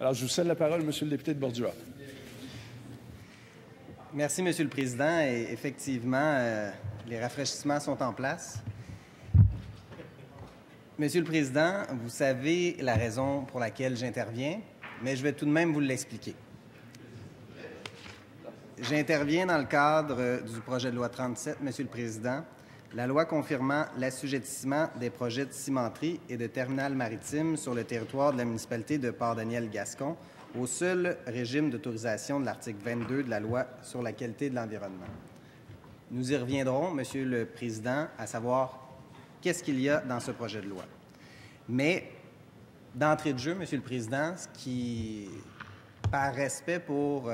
Alors, je vous cède la parole, Monsieur le député de Bordua. Merci, Monsieur le Président. Et effectivement, les rafraîchissements sont en place. Monsieur le Président, vous savez la raison pour laquelle j'interviens, mais je vais tout de même vous l'expliquer. J'interviens dans le cadre du projet de loi 37, Monsieur le Président, la loi confirmant l'assujettissement des projets de cimenterie et de terminal maritime sur le territoire de la municipalité de Port-Daniel-Gascon au seul régime d'autorisation de l'article 22 de la loi sur la qualité de l'environnement. Nous y reviendrons, Monsieur le Président, à savoir qu'est-ce qu'il y a dans ce projet de loi. Mais, d'entrée de jeu, Monsieur le Président, ce qui, par respect pour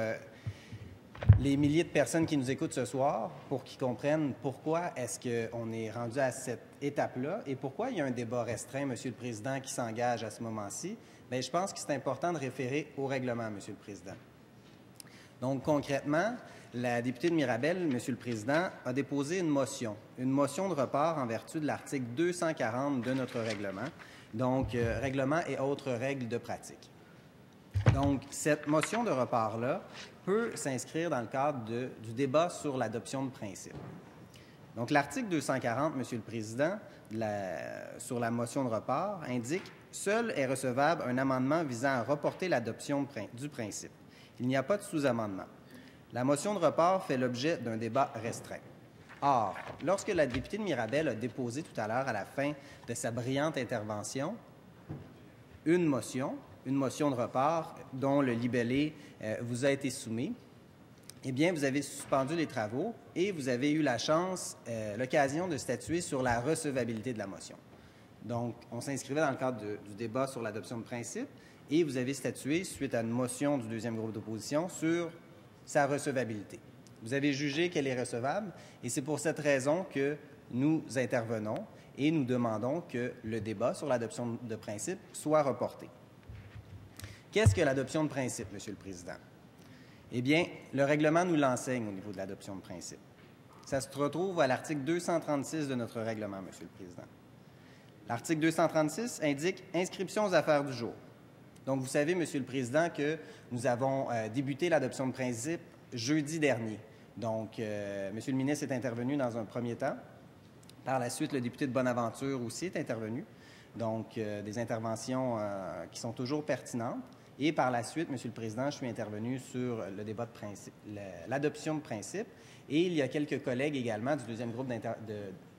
les milliers de personnes qui nous écoutent ce soir, pour qu'ils comprennent pourquoi est-ce qu'on est rendu à cette étape-là et pourquoi il y a un débat restreint, Monsieur le Président, qui s'engage à ce moment-ci, bien, je pense que c'est important de référer au règlement, Monsieur le Président. Donc, concrètement, la députée de Mirabel, Monsieur le Président, a déposé une motion de report en vertu de l'article 240 de notre règlement, donc règlement et autres règles de pratique. Donc, cette motion de report-là peut s'inscrire dans le cadre du débat sur l'adoption de principe. Donc, l'article 240, Monsieur le Président, sur la motion de report, indique « Seul est recevable un amendement visant à reporter l'adoption du principe. Il n'y a pas de sous-amendement. La motion de report fait l'objet d'un débat restreint. Or, lorsque la députée de Mirabel a déposé tout à l'heure, à la fin de sa brillante intervention, une motion de report dont le libellé vous a été soumis, eh bien, vous avez suspendu les travaux et vous avez eu l'occasion de statuer sur la recevabilité de la motion. Donc, on s'inscrivait dans le cadre du débat sur l'adoption de principe et vous avez statué, suite à une motion du deuxième groupe d'opposition, sur sa recevabilité. Vous avez jugé qu'elle est recevable et c'est pour cette raison que nous intervenons et nous demandons que le débat sur l'adoption de principe soit reporté. Qu'est-ce que l'adoption de principe, Monsieur le Président? Eh bien, le règlement nous l'enseigne au niveau de l'adoption de principe. Ça se retrouve à l'article 236 de notre règlement, Monsieur le Président. L'article 236 indique « Inscription aux affaires du jour ». Donc, vous savez, Monsieur le Président, que nous avons débuté l'adoption de principe jeudi dernier. Donc, Monsieur le ministre est intervenu dans un premier temps. Par la suite, le député de Bonaventure aussi est intervenu. Donc, des interventions qui sont toujours pertinentes. Et par la suite, Monsieur le Président, je suis intervenu sur le débat de principe, l'adoption de principe. Et il y a quelques collègues également du deuxième groupe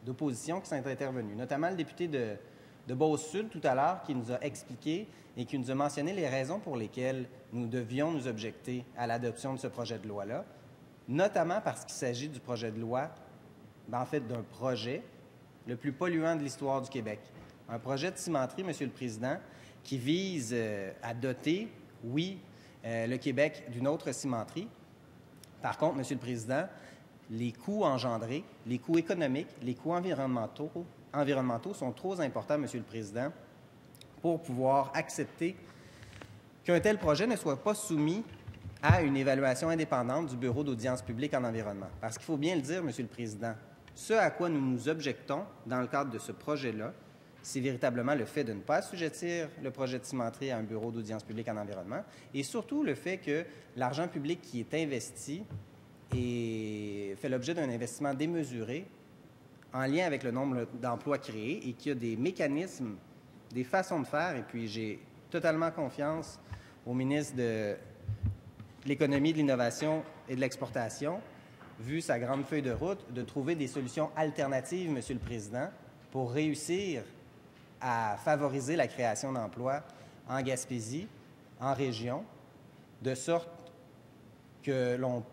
d'opposition qui sont intervenus, notamment le député de Beauce-Sud tout à l'heure qui nous a expliqué et qui nous a mentionné les raisons pour lesquelles nous devions nous objecter à l'adoption de ce projet de loi-là, notamment parce qu'il s'agit du projet de loi, en fait d'un projet le plus polluant de l'histoire du Québec. Un projet de cimenterie, Monsieur le Président, qui vise à doter, oui, le Québec d'une autre cimenterie. Par contre, Monsieur le Président, les coûts engendrés, les coûts économiques, les coûts environnementaux sont trop importants, Monsieur le Président, pour pouvoir accepter qu'un tel projet ne soit pas soumis à une évaluation indépendante du Bureau d'audience publique en environnement. Parce qu'il faut bien le dire, Monsieur le Président, ce à quoi nous nous objectons dans le cadre de ce projet-là, c'est véritablement le fait de ne pas assujettir le projet de cimenterie à un bureau d'audience publique en environnement et surtout le fait que l'argent public qui est investi fait l'objet d'un investissement démesuré en lien avec le nombre d'emplois créés et qu'il y a des mécanismes, des façons de faire. Et puis, j'ai totalement confiance au ministre de l'Économie, de l'Innovation et de l'Exportation, vu sa grande feuille de route, de trouver des solutions alternatives, Monsieur le Président, pour réussir à favoriser la création d'emplois en Gaspésie, en région, de sorte que l'on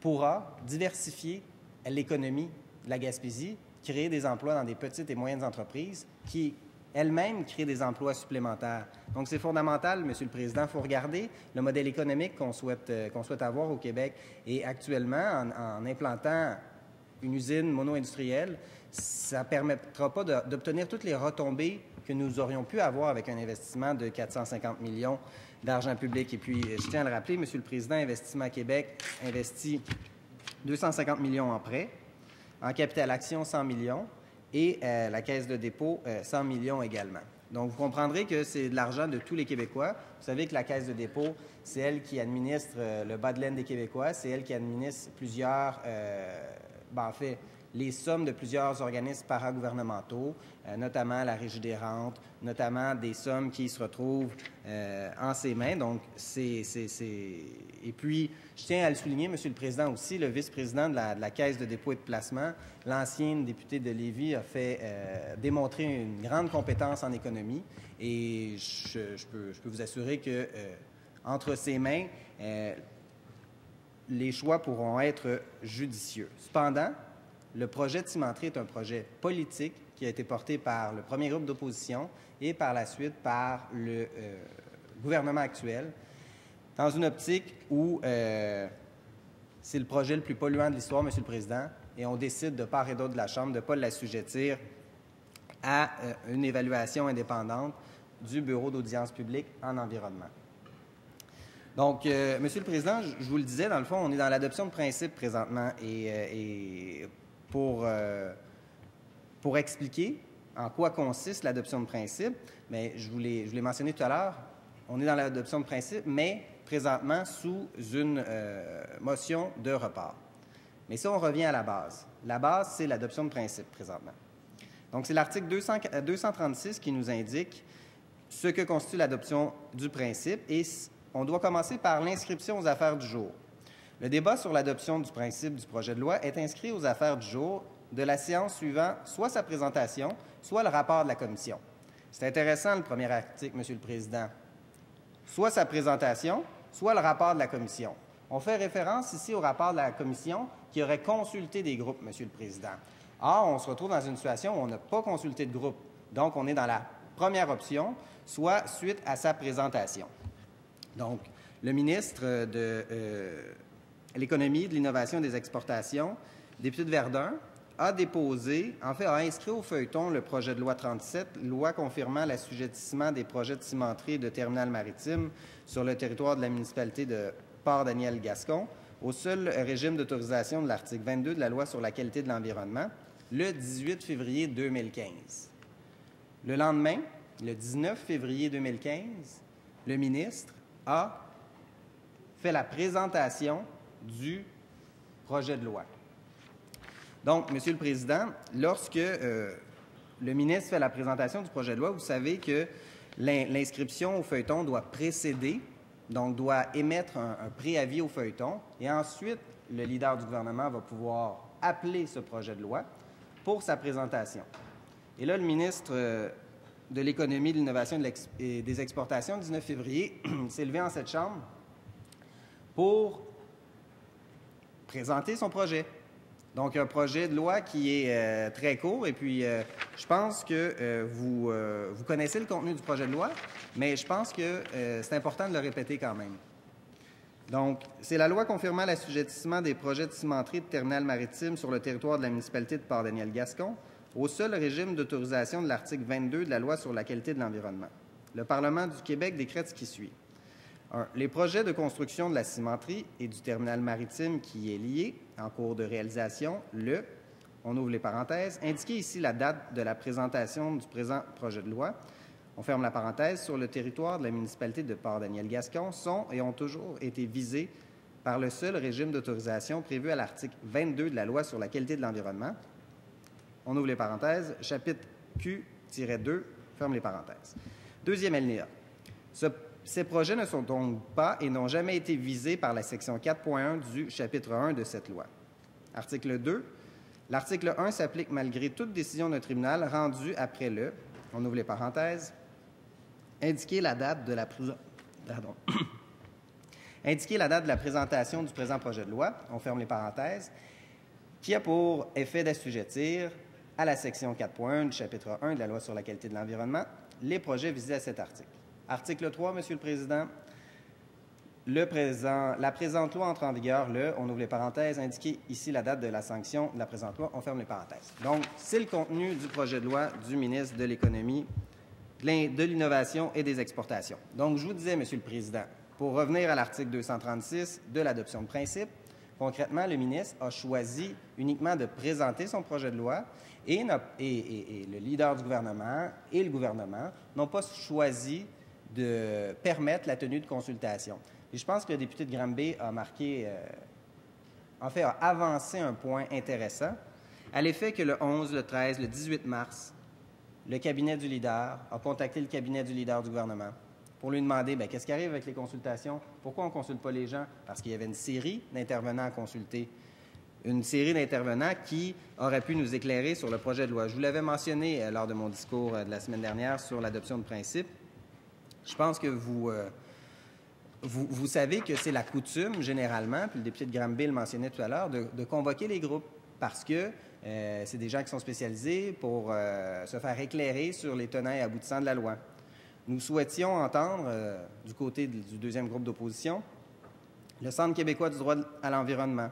pourra diversifier l'économie de la Gaspésie, créer des emplois dans des petites et moyennes entreprises qui, elles-mêmes, créent des emplois supplémentaires. Donc, c'est fondamental, Monsieur le Président. Il faut regarder le modèle économique qu'on souhaite avoir au Québec. Et actuellement, en implantant une usine mono-industrielle, ça ne permettra pas d'obtenir toutes les retombées que nous aurions pu avoir avec un investissement de 450 millions d'argent public. Et puis, je tiens à le rappeler, Monsieur le Président, Investissement Québec investit 250 millions en prêts, en capital action 100 millions et la Caisse de dépôt 100 millions également. Donc, vous comprendrez que c'est de l'argent de tous les Québécois. Vous savez que la Caisse de dépôt, c'est elle qui administre le bas de laine des Québécois. C'est elle qui administre plusieurs, en fait, les sommes de plusieurs organismes paragouvernementaux, notamment la Régie des rentes, notamment des sommes qui se retrouvent en ses mains. Donc, Et puis, je tiens à le souligner, Monsieur le Président, aussi, le vice-président de la Caisse de dépôt et de placement, l'ancien député de Lévis, a fait démontrer une grande compétence en économie. Et je peux vous assurer que entre ses mains, les choix pourront être judicieux. Cependant, le projet de cimenterie est un projet politique qui a été porté par le premier groupe d'opposition et par la suite par le gouvernement actuel, dans une optique où c'est le projet le plus polluant de l'histoire, Monsieur le Président, et on décide de part et d'autre de la Chambre de ne pas l'assujettir à une évaluation indépendante du Bureau d'audience publique en environnement. Donc, Monsieur le Président, je vous le disais, dans le fond, on est dans l'adoption de principes présentement et pour expliquer en quoi consiste l'adoption de principes, mais je vous l'ai mentionné tout à l'heure, on est dans l'adoption de principes, mais présentement sous une motion de report. Mais ça, on revient à la base. La base, c'est l'adoption de principes présentement. Donc, c'est l'article 236 qui nous indique ce que constitue l'adoption du principe et on doit commencer par l'inscription aux affaires du jour. Le débat sur l'adoption du principe du projet de loi est inscrit aux affaires du jour de la séance suivant soit sa présentation, soit le rapport de la commission. C'est intéressant, le premier article, Monsieur le Président. Soit sa présentation, soit le rapport de la commission. On fait référence ici au rapport de la commission qui aurait consulté des groupes, Monsieur le Président. Or, on se retrouve dans une situation où on n'a pas consulté de groupe. Donc, on est dans la première option, soit suite à sa présentation. Donc, le ministre de l'Économie, de l'Innovation et des Exportations, député de Verdun, a inscrit au feuilleton le projet de loi 37, loi confirmant l'assujettissement des projets de cimenterie et de terminal maritime sur le territoire de la municipalité de Port-Daniel-Gascon, au seul régime d'autorisation de l'article 22 de la loi sur la qualité de l'environnement, le 18 février 2015. Le lendemain, le 19 février 2015, le ministre a fait la présentation du projet de loi. Donc, Monsieur le Président, lorsque le ministre fait la présentation du projet de loi, vous savez que l'inscription au feuilleton doit précéder, donc doit émettre un préavis au feuilleton, et ensuite, le leader du gouvernement va pouvoir appeler ce projet de loi pour sa présentation. Et là, le ministre de l'Économie, de l'Innovation et des Exportations, le 19 février, s'est levé en cette Chambre pour présenter son projet. Donc, un projet de loi qui est très court et puis je pense que vous connaissez le contenu du projet de loi, mais je pense que c'est important de le répéter quand même. Donc, c'est la loi confirmant l'assujettissement des projets de cimenterie de terminal maritime sur le territoire de la municipalité de Port-Daniel-Gascon au seul régime d'autorisation de l'article 22 de la loi sur la qualité de l'environnement. Le Parlement du Québec décrète ce qui suit. 1. Les projets de construction de la cimenterie et du terminal maritime qui est lié, en cours de réalisation, on ouvre les parenthèses, indiquez ici la date de la présentation du présent projet de loi, on ferme la parenthèse, sur le territoire de la municipalité de Port-Daniel-Gascon sont et ont toujours été visés par le seul régime d'autorisation prévu à l'article 22 de la loi sur la qualité de l'environnement. On ouvre les parenthèses, chapitre Q-2, ferme les parenthèses. Deuxième alinéa. Ces projets ne sont donc pas et n'ont jamais été visés par la section 4.1 du chapitre 1 de cette loi. Article 2. L'article 1 s'applique malgré toute décision d'un tribunal rendue après on ouvre les parenthèses, indiquer la date de la présentation du présent projet de loi, on ferme les parenthèses, qui a pour effet d'assujettir à la section 4.1 du chapitre 1 de la loi sur la qualité de l'environnement les projets visés à cet article. Article 3, Monsieur le Président, la présente loi entre en vigueur on ouvre les parenthèses, indiquer ici la date de la sanction de la présente loi, on ferme les parenthèses. Donc, c'est le contenu du projet de loi du ministre de l'Économie, de l'Innovation et des Exportations. Donc, je vous disais, Monsieur le Président, pour revenir à l'article 236 de l'adoption de principe, Concrètement, le ministre a choisi uniquement de présenter son projet de loi et le leader du gouvernement et le gouvernement n'ont pas choisi de permettre la tenue de consultations. Et je pense que le député de Granby a a avancé un point intéressant, à l'effet que le 11, le 13, le 18 mars, le cabinet du leader a contacté le cabinet du leader du gouvernement pour lui demander qu'est-ce qui arrive avec les consultations, pourquoi on ne consulte pas les gens, parce qu'il y avait une série d'intervenants à consulter, une série d'intervenants qui auraient pu nous éclairer sur le projet de loi. Je vous l'avais mentionné lors de mon discours de la semaine dernière sur l'adoption de principe. Je pense que vous savez que c'est la coutume, généralement, puis le député de Granby le mentionnait tout à l'heure, de convoquer les groupes parce que c'est des gens qui sont spécialisés pour se faire éclairer sur les tenants et aboutissants de la loi. Nous souhaitions entendre, du côté du deuxième groupe d'opposition, le Centre québécois du droit à l'environnement,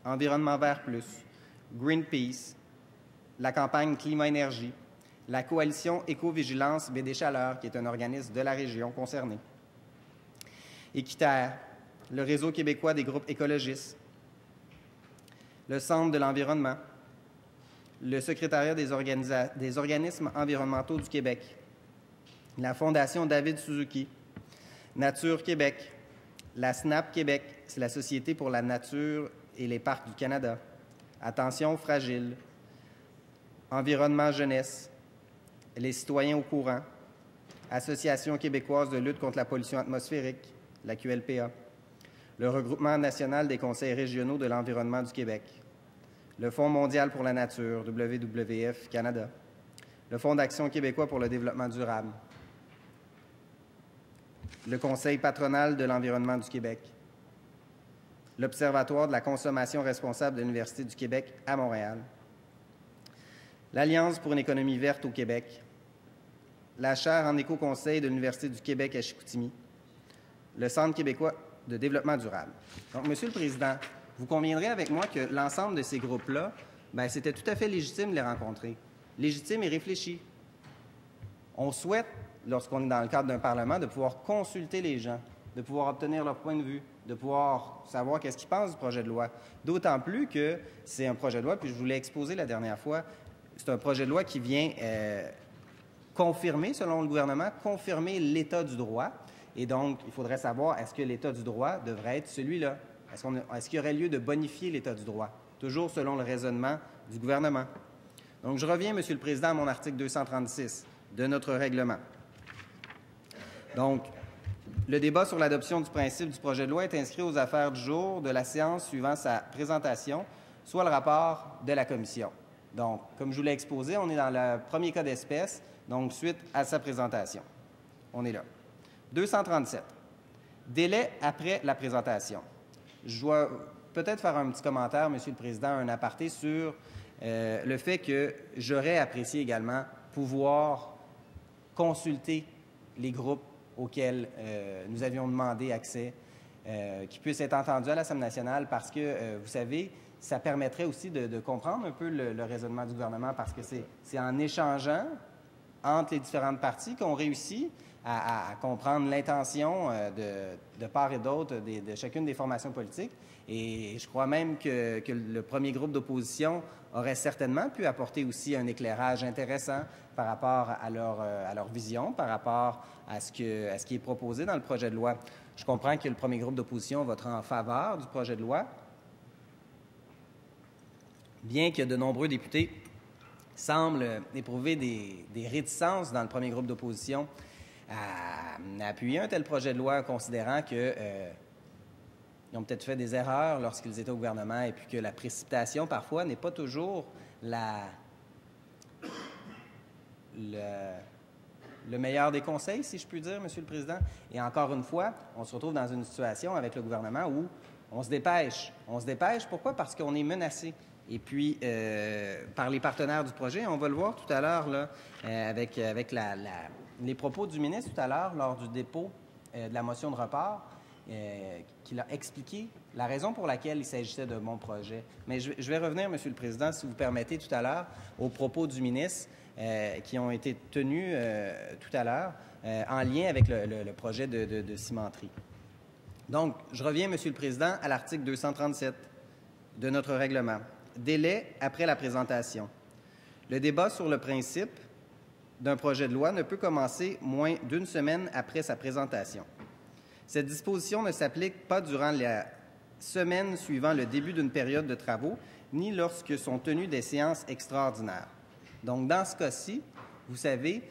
Environnement vert plus, Greenpeace, la campagne Climat-Énergie, la coalition Éco-Vigilance Baie des Chaleurs, qui est un organisme de la région concernée, Équiterre, le Réseau québécois des groupes écologistes, le Centre de l'environnement, le Secrétariat des organismes environnementaux du Québec, la Fondation David Suzuki, Nature Québec, la SNAP Québec, c'est la Société pour la nature et les parcs du Canada, Attention fragile, Environnement jeunesse, les citoyens au courant, Association québécoise de lutte contre la pollution atmosphérique, la QLPA, le Regroupement national des conseils régionaux de l'environnement du Québec, le Fonds mondial pour la nature, WWF Canada, le Fonds d'action québécois pour le développement durable, le Conseil patronal de l'environnement du Québec, l'Observatoire de la consommation responsable de l'Université du Québec à Montréal, l'Alliance pour une économie verte au Québec, la chaire en éco-conseil de l'Université du Québec à Chicoutimi, le Centre québécois de développement durable. Donc, Monsieur le Président, vous conviendrez avec moi que l'ensemble de ces groupes-là, c'était tout à fait légitime de les rencontrer, légitime et réfléchi. On souhaite, lorsqu'on est dans le cadre d'un Parlement, de pouvoir consulter les gens, de pouvoir obtenir leur point de vue, de pouvoir savoir qu'est-ce qu'ils pensent du projet de loi. D'autant plus que c'est un projet de loi, puis je vous l'ai exposé la dernière fois, c'est un projet de loi qui vient confirmer, selon le gouvernement, confirmer l'état du droit. Et donc, il faudrait savoir, est-ce que l'état du droit devrait être celui-là? Est-ce qu'il y aurait lieu de bonifier l'état du droit? Toujours selon le raisonnement du gouvernement. Donc, je reviens, Monsieur le Président, à mon article 236 de notre règlement. Donc, le débat sur l'adoption du principe du projet de loi est inscrit aux affaires du jour de la séance suivant sa présentation, soit le rapport de la Commission. Donc, comme je vous l'ai exposé, on est dans le premier cas d'espèce, donc suite à sa présentation. On est là. 237. Délai après la présentation. Je dois peut-être faire un petit commentaire, Monsieur le Président, un aparté sur le fait que j'aurais apprécié également pouvoir consulter les groupes auxquels nous avions demandé accès, qui puissent être entendus à l'Assemblée nationale parce que, vous savez, ça permettrait aussi de comprendre un peu le raisonnement du gouvernement parce que c'est en échangeant entre les différentes parties qu'on réussit à comprendre l'intention de part et d'autre de chacune des formations politiques. Et je crois même que le premier groupe d'opposition aurait certainement pu apporter aussi un éclairage intéressant par rapport à leur vision, par rapport à ce qui est proposé dans le projet de loi. Je comprends que le premier groupe d'opposition votera en faveur du projet de loi, bien que de nombreux députés semblent éprouver des réticences dans le premier groupe d'opposition à appuyer un tel projet de loi, considérant qu'ils ont peut-être fait des erreurs lorsqu'ils étaient au gouvernement et puis que la précipitation, parfois, n'est pas toujours le meilleur des conseils, si je puis dire, Monsieur le Président. Et encore une fois, on se retrouve dans une situation avec le gouvernement où on se dépêche. On se dépêche, pourquoi? Parce qu'on est menacé. Et puis, par les partenaires du projet, on va le voir tout à l'heure là, avec les propos du ministre tout à l'heure lors du dépôt de la motion de report, qu'il a expliqué la raison pour laquelle il s'agissait de mon projet. Mais je vais revenir, Monsieur le Président, si vous permettez, tout à l'heure, aux propos du ministre qui ont été tenus tout à l'heure en lien avec le projet de cimenterie. Donc, je reviens, Monsieur le Président, à l'article 237. de notre règlement. Délai après la présentation. Le débat sur le principe d'un projet de loi ne peut commencer moins d'une semaine après sa présentation. Cette disposition ne s'applique pas durant la semaine suivant le début d'une période de travaux, ni lorsque sont tenues des séances extraordinaires. Donc, dans ce cas-ci, vous savez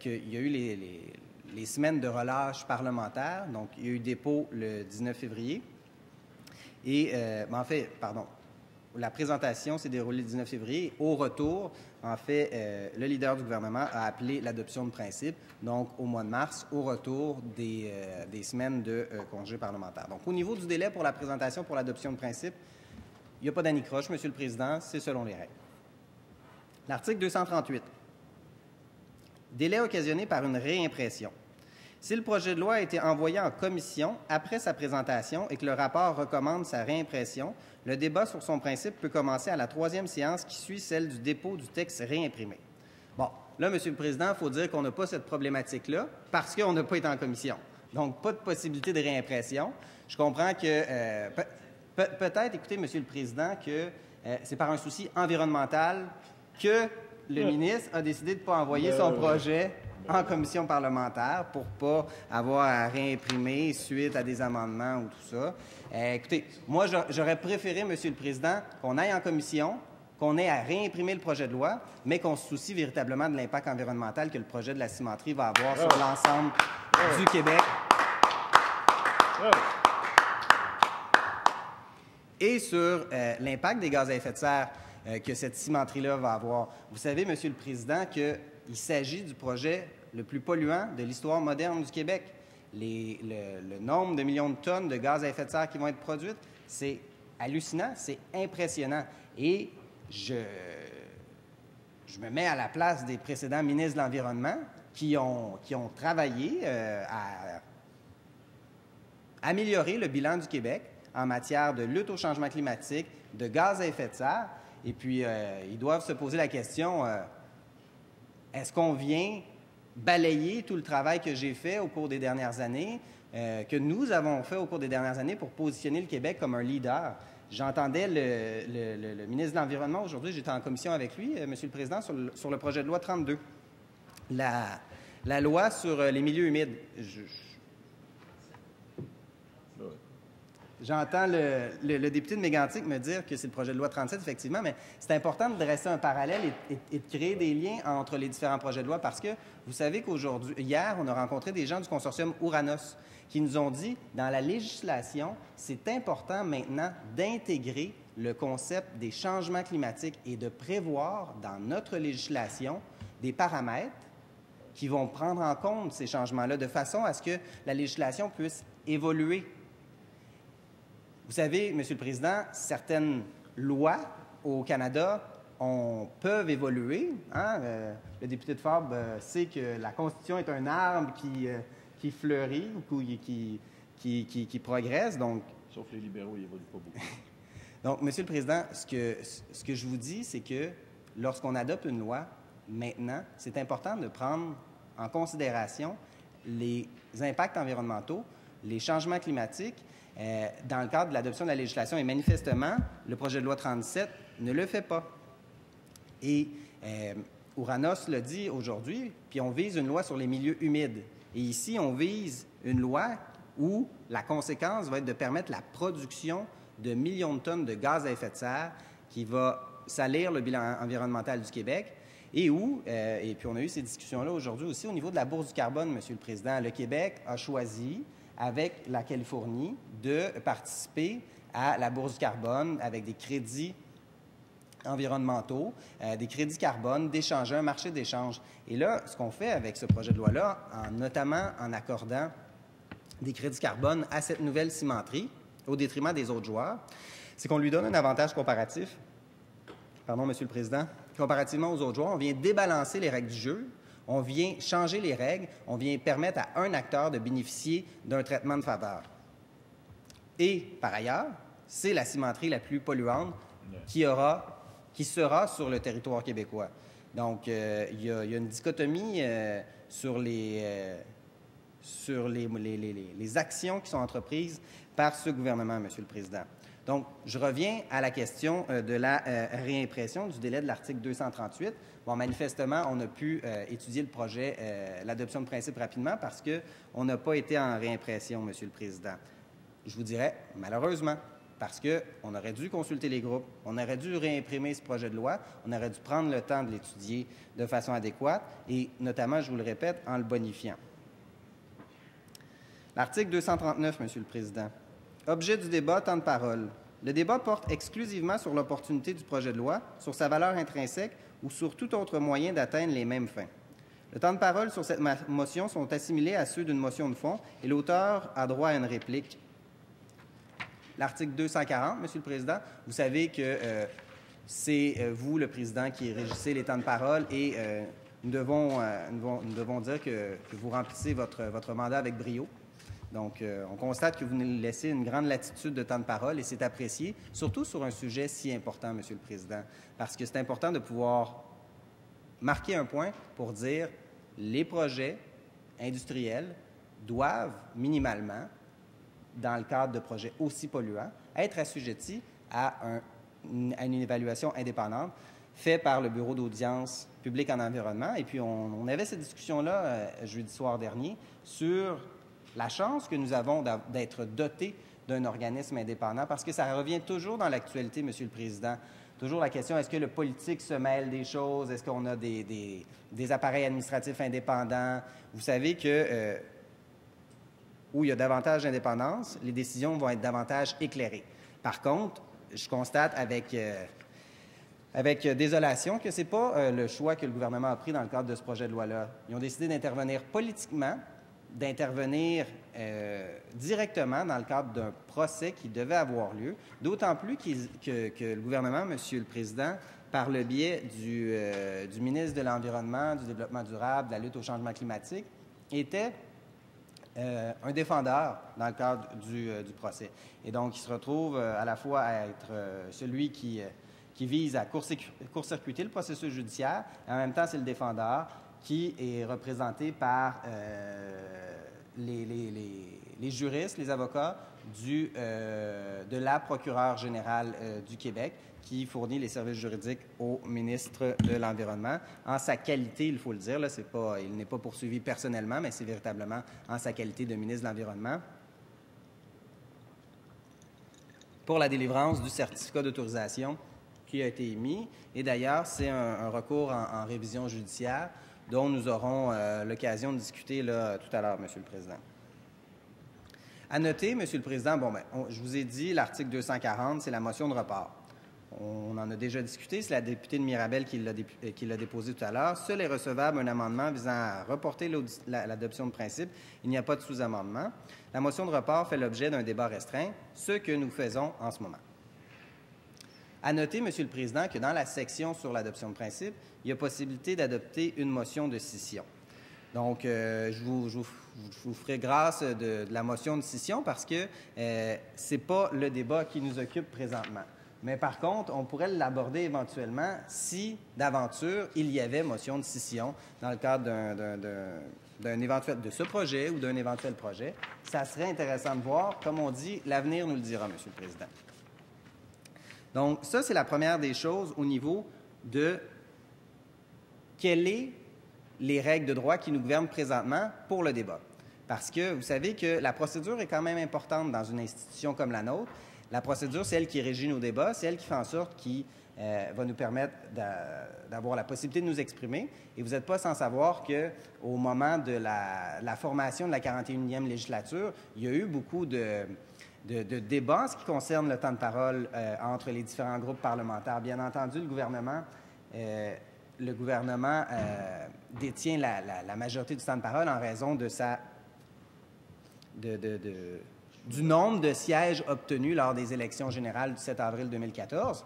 qu'il y a eu les semaines de relâche parlementaire. Donc, il y a eu dépôt le 19 février. Et, la présentation s'est déroulée le 19 février. Au retour, en fait, le leader du gouvernement a appelé l'adoption de principe, donc au mois de mars, au retour des semaines de congé parlementaire. Donc, au niveau du délai pour la présentation pour l'adoption de principe, il n'y a pas d'anicroche, Monsieur le Président, c'est selon les règles. L'article 238. Délai occasionné par une réimpression. Si le projet de loi a été envoyé en commission après sa présentation et que le rapport recommande sa réimpression, le débat sur son principe peut commencer à la 3e séance qui suit celle du dépôt du texte réimprimé. Bon, là, Monsieur le Président, il faut dire qu'on n'a pas cette problématique-là parce qu'on n'a pas été en commission. Donc, pas de possibilité de réimpression. Je comprends que peut-être, écoutez, Monsieur le Président, que c'est par un souci environnemental que le ministre a décidé de ne pas envoyer son projet en commission parlementaire pour ne pas avoir à réimprimer suite à des amendements ou tout ça. Écoutez, moi, j'aurais préféré, Monsieur le Président, qu'on aille en commission, qu'on ait à réimprimer le projet de loi, mais qu'on se soucie véritablement de l'impact environnemental que le projet de la cimenterie va avoir sur l'ensemble du Québec. Et sur l'impact des gaz à effet de serre que cette cimenterie-là va avoir. Vous savez, Monsieur le Président, qu'il s'agit du projet le plus polluant de l'histoire moderne du Québec. Le nombre de millions de tonnes de gaz à effet de serre qui vont être produites, c'est hallucinant, c'est impressionnant. Et je me mets à la place des précédents ministres de l'Environnement qui ont travaillé à améliorer le bilan du Québec en matière de lutte au changement climatique, de gaz à effet de serre. Et puis, ils doivent se poser la question, est-ce qu'on vient balayer tout le travail que j'ai fait au cours des dernières années, que nous avons fait au cours des dernières années pour positionner le Québec comme un leader? J'entendais le ministre de l'Environnement aujourd'hui, j'étais en commission avec lui, Monsieur le Président, sur le projet de loi 32. La loi sur les milieux humides. J'entends le député de Mégantic me dire que c'est le projet de loi 37, effectivement, mais c'est important de dresser un parallèle et de créer des liens entre les différents projets de loi parce que vous savez hier, on a rencontré des gens du consortium Ouranos qui nous ont dit, dans la législation, c'est important maintenant d'intégrer le concept des changements climatiques et de prévoir dans notre législation des paramètres qui vont prendre en compte ces changements-là de façon à ce que la législation puisse évoluer. Vous savez, Monsieur le Président, certaines lois au Canada peuvent évoluer. Hein? Le député de Fabre sait que la Constitution est un arbre qui fleurit ou qui progresse. Donc... Sauf les libéraux, ils n'évoluent pas beaucoup. Donc, Monsieur le Président, ce que je vous dis, c'est que lorsqu'on adopte une loi, maintenant, c'est important de prendre en considération les impacts environnementaux, les changements climatiques, dans le cadre de l'adoption de la législation. Et manifestement, le projet de loi 37 ne le fait pas. Et Ouranos l'a dit aujourd'hui, puis on vise une loi sur les milieux humides. Et ici, on vise une loi où la conséquence va être de permettre la production de millions de tonnes de gaz à effet de serre qui va salir le bilan environnemental du Québec. Et puis on a eu ces discussions-là aujourd'hui aussi au niveau de la Bourse du carbone, Monsieur le Président. Le Québec a choisi, avec la Californie, de participer à la Bourse du carbone avec des crédits environnementaux, des crédits carbone, d'échanger, un marché d'échange. Et là, ce qu'on fait avec ce projet de loi-là, notamment en accordant des crédits carbone à cette nouvelle cimenterie, au détriment des autres joueurs, c'est qu'on lui donne un avantage comparatif. Pardon, Monsieur le Président. Comparativement aux autres joueurs, on vient débalancer les règles du jeu, on vient changer les règles, on vient permettre à un acteur de bénéficier d'un traitement de faveur. Et, par ailleurs, c'est la cimenterie la plus polluante qui sera sur le territoire québécois. Donc, il y a une dichotomie sur les actions qui sont entreprises par ce gouvernement, Monsieur le Président. Donc, je reviens à la question de la réimpression du délai de l'article 238. Bon, manifestement, on a pu étudier le projet, l'adoption de principe rapidement parce qu'on n'a pas été en réimpression, Monsieur le Président. Je vous dirais, malheureusement, parce qu'on aurait dû consulter les groupes, on aurait dû réimprimer ce projet de loi, on aurait dû prendre le temps de l'étudier de façon adéquate et notamment, je vous le répète, en le bonifiant. L'article 239, Monsieur le Président. Objet du débat, temps de parole. Le débat porte exclusivement sur l'opportunité du projet de loi, sur sa valeur intrinsèque ou sur tout autre moyen d'atteindre les mêmes fins. Le temps de parole sur cette motion sont assimilés à ceux d'une motion de fond et l'auteur a droit à une réplique. L'article 240, Monsieur le Président, vous savez que c'est vous, le Président, qui régissez les temps de parole et nous devons dire que vous remplissez votre mandat avec brio. Donc, on constate que vous nous laissez une grande latitude de temps de parole et c'est apprécié, surtout sur un sujet si important, Monsieur le Président, parce que c'est important de pouvoir marquer un point pour dire les projets industriels doivent minimalement, dans le cadre de projets aussi polluants, être assujettis à une évaluation indépendante faite par le Bureau d'audience publique en environnement. Et puis, on avait cette discussion-là jeudi soir dernier sur la chance que nous avons d'être dotés d'un organisme indépendant, parce que ça revient toujours dans l'actualité, Monsieur le Président. Toujours la question, est-ce que le politique se mêle des choses? Est-ce qu'on a des appareils administratifs indépendants? Vous savez que où il y a davantage d'indépendance, les décisions vont être davantage éclairées. Par contre, je constate avec désolation que ce n'est pas le choix que le gouvernement a pris dans le cadre de ce projet de loi-là. Ils ont décidé d'intervenir politiquement, d'intervenir directement dans le cadre d'un procès qui devait avoir lieu, d'autant plus que le gouvernement, Monsieur le Président, par le biais du ministre de l'Environnement, du Développement durable, de la lutte au changement climatique, était un défendeur dans le cadre du procès. Et donc, il se retrouve à la fois à être celui qui vise à court-circuiter le processus judiciaire, et en même temps, c'est le défendeur qui est représenté par les juristes, les avocats de la procureure générale du Québec, qui fournit les services juridiques au ministre de l'Environnement. En sa qualité, il faut le dire, là, il n'est pas poursuivi personnellement, mais c'est véritablement en sa qualité de ministre de l'Environnement pour la délivrance du certificat d'autorisation qui a été émis. Et d'ailleurs, c'est un recours en révision judiciaire dont nous aurons l'occasion de discuter là, tout à l'heure, Monsieur le Président. À noter, Monsieur le Président, je vous ai dit, l'article 240, c'est la motion de report. On en a déjà discuté, c'est la députée de Mirabel qui l'a déposé tout à l'heure. Seul est recevable un amendement visant à reporter l'adoption de principe. Il n'y a pas de sous-amendement. La motion de report fait l'objet d'un débat restreint, ce que nous faisons en ce moment. À noter, Monsieur le Président, que dans la section sur l'adoption de principe, il y a possibilité d'adopter une motion de scission. Donc, je vous ferai grâce de la motion de scission parce que ce n'est pas le débat qui nous occupe présentement. Mais par contre, on pourrait l'aborder éventuellement si, d'aventure, il y avait motion de scission dans le cadre de ce projet ou d'un éventuel projet. Ça serait intéressant de voir. Comme on dit, l'avenir nous le dira, Monsieur le Président. Donc, ça, c'est la première des choses au niveau de quelles sont les règles de droit qui nous gouvernent présentement pour le débat. Parce que vous savez que la procédure est quand même importante dans une institution comme la nôtre. La procédure, c'est elle qui régit nos débats, c'est elle qui fait en sorte qu'il va nous permettre d'avoir la possibilité de nous exprimer. Et vous n'êtes pas sans savoir qu'au moment de la formation de la 41e législature, il y a eu beaucoup de débats en ce qui concerne le temps de parole entre les différents groupes parlementaires. Bien entendu, le gouvernement détient la majorité du temps de parole en raison de du nombre de sièges obtenus lors des élections générales du 7 avril 2014.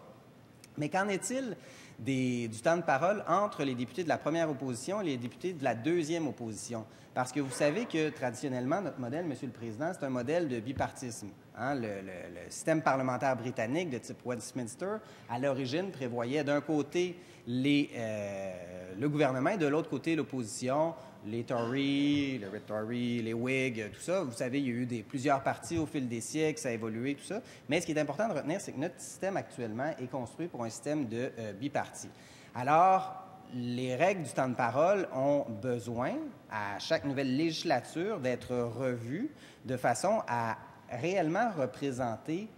Mais qu'en est-il du temps de parole entre les députés de la première opposition et les députés de la deuxième opposition? Parce que vous savez que traditionnellement, notre modèle, Monsieur le Président, c'est un modèle de bipartisme. Hein? Le système parlementaire britannique de type Westminster, à l'origine, prévoyait d'un côté le gouvernement et de l'autre côté l'opposition, les Tories, les Red Tories, les Whigs, tout ça. Vous savez, il y a eu plusieurs partis au fil des siècles, ça a évolué, tout ça. Mais ce qui est important de retenir, c'est que notre système actuellement est construit pour un système de biparti. Alors, les règles du temps de parole ont besoin, à chaque nouvelle législature, d'être revues de façon à réellement représenter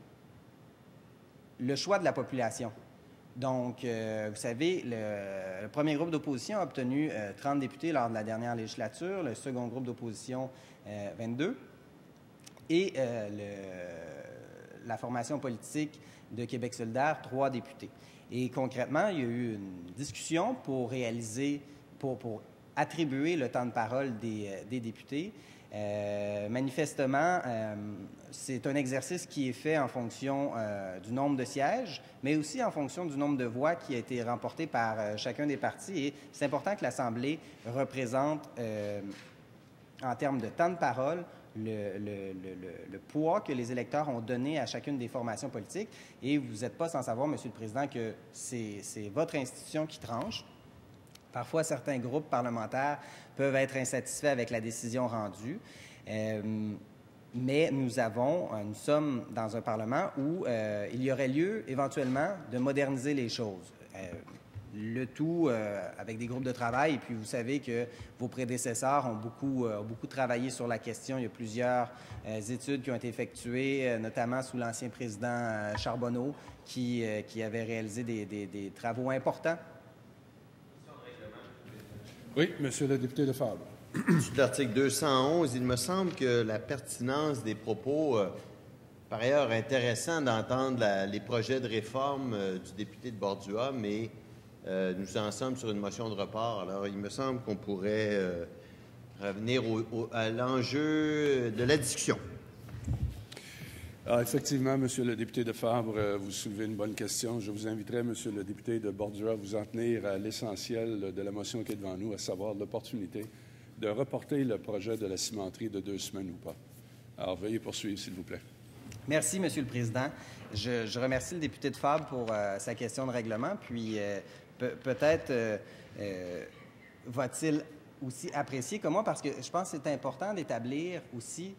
le choix de la population. Donc, vous savez, le premier groupe d'opposition a obtenu 30 députés lors de la dernière législature, le second groupe d'opposition 22, et la formation politique de Québec solidaire, 3 députés. Et concrètement, il y a eu une discussion pour attribuer le temps de parole des députés. Manifestement, c'est un exercice qui est fait en fonction du nombre de sièges, mais aussi en fonction du nombre de voix qui a été remporté par chacun des partis. Et c'est important que l'Assemblée représente, en termes de temps de parole, le poids que les électeurs ont donné à chacune des formations politiques. Et vous n'êtes pas sans savoir, Monsieur le Président, que c'est votre institution qui tranche. Parfois, certains groupes parlementaires peuvent être insatisfaits avec la décision rendue, mais nous sommes dans un Parlement où il y aurait lieu éventuellement de moderniser les choses. Le tout avec des groupes de travail. Et puis, vous savez que vos prédécesseurs ont beaucoup travaillé sur la question. Il y a plusieurs études qui ont été effectuées, notamment sous l'ancien président Charbonneau, qui avait réalisé des travaux importants. Oui, Monsieur le député Lefebvre. Sur l'article 211, il me semble que la pertinence des propos, par ailleurs intéressant d'entendre les projets de réforme du député de Bordua, mais nous en sommes sur une motion de report. Alors, il me semble qu'on pourrait revenir à l'enjeu de la discussion. Alors, effectivement, Monsieur le député de Fabre, vous soulevez une bonne question. Je vous inviterai, Monsieur le député de Bordua, à vous en tenir à l'essentiel de la motion qui est devant nous, à savoir l'opportunité de reporter le projet de la cimenterie de 2 semaines ou pas. Alors, veuillez poursuivre, s'il vous plaît. Merci, Monsieur le Président. Je remercie le député de Fabre pour sa question de règlement, puis peut-être va-t-il aussi apprécier comme moi, parce que je pense que c'est important d'établir aussi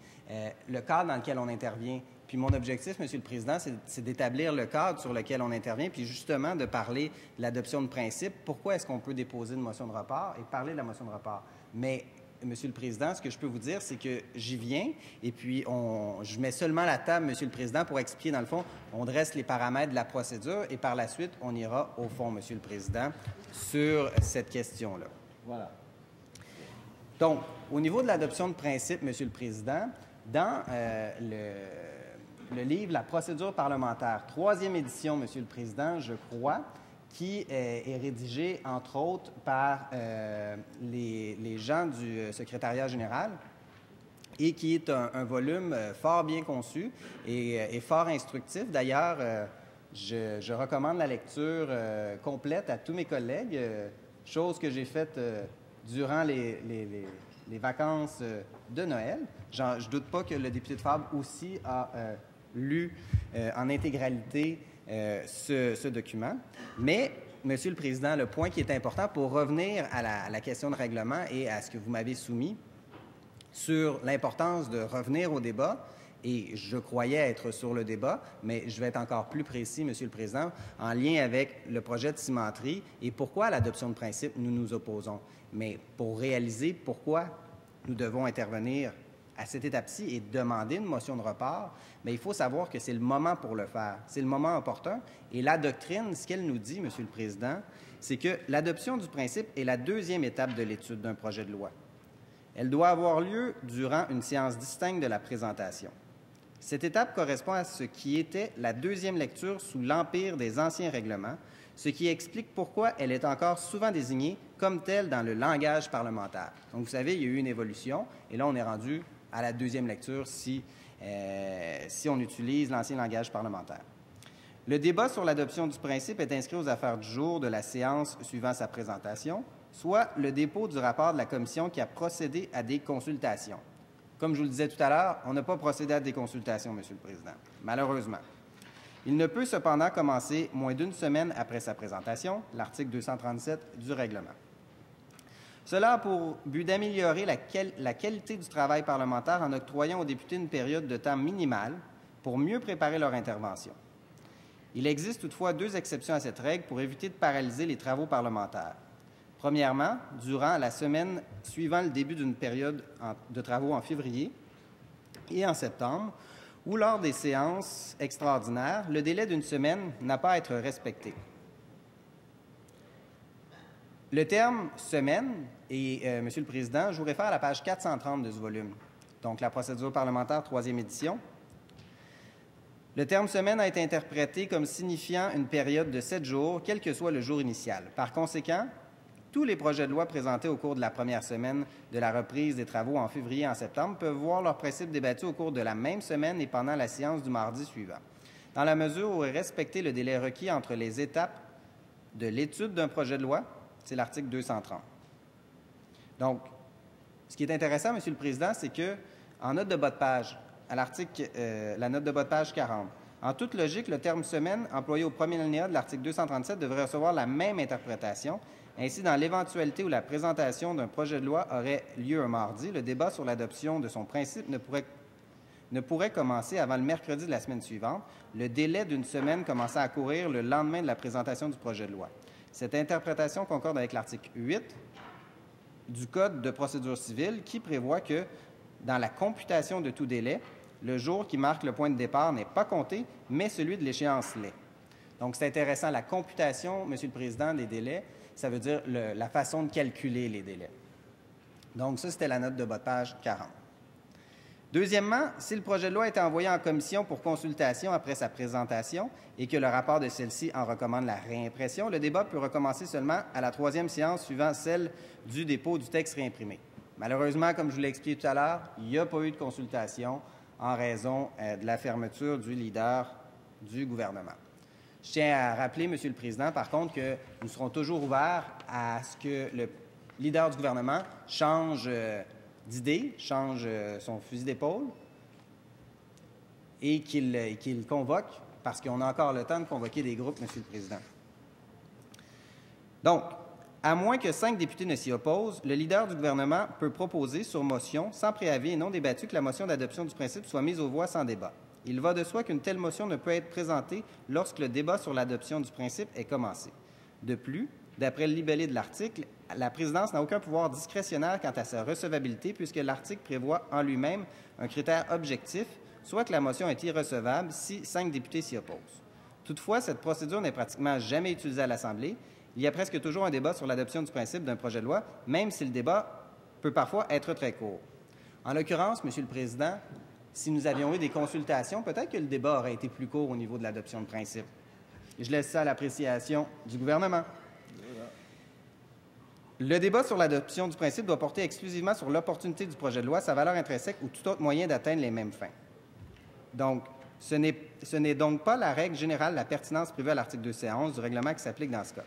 le cadre dans lequel on intervient. Puis mon objectif, Monsieur le Président, c'est d'établir le cadre sur lequel on intervient, puis justement de parler de l'adoption de principe. Pourquoi est-ce qu'on peut déposer une motion de report et parler de la motion de report? Mais, Monsieur le Président, ce que je peux vous dire, c'est que j'y viens, et puis je mets seulement la table, Monsieur le Président, pour expliquer, dans le fond, on dresse les paramètres de la procédure, et par la suite, on ira au fond, Monsieur le Président, sur cette question-là. Voilà. Donc, au niveau de l'adoption de principe, Monsieur le Président, dans le livre « La procédure parlementaire », 3e édition, Monsieur le Président, je crois, qui est rédigé, entre autres, par les gens du secrétariat général et qui est un volume fort bien conçu et fort instructif. D'ailleurs, je recommande la lecture complète à tous mes collègues, chose que j'ai faite durant les vacances de Noël. Je ne doute pas que le député de Fabre aussi a lu en intégralité ce document. Mais, Monsieur le Président, le point qui est important pour revenir à la question de règlement et à ce que vous m'avez soumis sur l'importance de revenir au débat, et je croyais être sur le débat, mais je vais être encore plus précis, Monsieur le Président, en lien avec le projet de cimenterie et pourquoi à l'adoption de principe nous nous opposons. Mais pour réaliser pourquoi nous devons intervenir à cette étape-ci et demander une motion de report, mais il faut savoir que c'est le moment pour le faire. C'est le moment opportun. Et la doctrine, ce qu'elle nous dit, Monsieur le Président, c'est que l'adoption du principe est la 2e étape de l'étude d'un projet de loi. Elle doit avoir lieu durant une séance distincte de la présentation. Cette étape correspond à ce qui était la 2e lecture sous l'empire des anciens règlements, ce qui explique pourquoi elle est encore souvent désignée comme telle dans le langage parlementaire. Donc, vous savez, il y a eu une évolution, et là, on est rendu à la 2e lecture si on utilise l'ancien langage parlementaire. Le débat sur l'adoption du principe est inscrit aux affaires du jour de la séance suivant sa présentation. soit le dépôt du rapport de la commission qui a procédé à des consultations. Comme je vous le disais tout à l'heure, on n'a pas procédé à des consultations, Monsieur le Président, malheureusement. Il ne peut cependant commencer moins d'une semaine après sa présentation, l'article 237 du règlement. Cela a pour but d'améliorer la qualité du travail parlementaire en octroyant aux députés une période de temps minimale pour mieux préparer leur intervention. Il existe toutefois 2 exceptions à cette règle pour éviter de paralyser les travaux parlementaires. Premièrement, durant la semaine suivant le début d'une période de travaux en février et en septembre, ou lors des séances extraordinaires, le délai d'une semaine n'a pas à être respecté. Le terme « semaine », et Monsieur le Président, je vous réfère à la page 430 de ce volume, donc la procédure parlementaire 3e édition. Le terme « semaine » a été interprété comme signifiant une période de 7 jours, quel que soit le jour initial. Par conséquent, tous les projets de loi présentés au cours de la première semaine de la reprise des travaux en février et en septembre peuvent voir leurs principes débattus au cours de la même semaine et pendant la séance du mardi suivant, dans la mesure où est respecté le délai requis entre les étapes de l'étude d'un projet de loi, c'est l'article 230. Donc, ce qui est intéressant, Monsieur le Président, c'est que en note de bas de page, à l'article, la note de bas de page 40, en toute logique, le terme « semaine » employé au premier alinéa de l'article 237 devrait recevoir la même interprétation. Ainsi, dans l'éventualité où la présentation d'un projet de loi aurait lieu un mardi, le débat sur l'adoption de son principe ne pourrait commencer avant le mercredi de la semaine suivante, le délai d'une semaine commençant à courir le lendemain de la présentation du projet de loi. Cette interprétation concorde avec l'article 8 du Code de procédure civile qui prévoit que, dans la computation de tout délai, le jour qui marque le point de départ n'est pas compté, mais celui de l'échéance l'est. Donc, c'est intéressant, la computation, Monsieur le Président, des délais, ça veut dire la façon de calculer les délais. Donc, ça, c'était la note de bas de page 40. Deuxièmement, si le projet de loi est envoyé en commission pour consultation après sa présentation et que le rapport de celle-ci en recommande la réimpression, le débat peut recommencer seulement à la 3e séance suivant celle du dépôt du texte réimprimé. Malheureusement, comme je vous l'ai expliqué tout à l'heure, il n'y a pas eu de consultation en raison de la fermeture du leader du gouvernement. Je tiens à rappeler, Monsieur le Président, par contre, que nous serons toujours ouverts à ce que le leader du gouvernement change d'idée, change son fusil d'épaule et qu'il convoque, parce qu'on a encore le temps de convoquer des groupes, Monsieur le Président. Donc, à moins que 5 députés ne s'y opposent, le leader du gouvernement peut proposer sur motion, sans préavis et non débattu, que la motion d'adoption du principe soit mise aux voix sans débat. Il va de soi qu'une telle motion ne peut être présentée lorsque le débat sur l'adoption du principe est commencé. De plus, d'après le libellé de l'article, la présidence n'a aucun pouvoir discrétionnaire quant à sa recevabilité puisque l'article prévoit en lui-même un critère objectif, soit que la motion est irrecevable si 5 députés s'y opposent. Toutefois, cette procédure n'est pratiquement jamais utilisée à l'Assemblée. Il y a presque toujours un débat sur l'adoption du principe d'un projet de loi, même si le débat peut parfois être très court. En l'occurrence, Monsieur le Président, si nous avions eu des consultations, peut-être que le débat aurait été plus court au niveau de l'adoption de principe. Je laisse ça à l'appréciation du gouvernement. Le débat sur l'adoption du principe doit porter exclusivement sur l'opportunité du projet de loi, sa valeur intrinsèque ou tout autre moyen d'atteindre les mêmes fins. Donc, ce n'est donc pas la règle générale de la pertinence prévue à l'article 211 du règlement qui s'applique dans ce cas.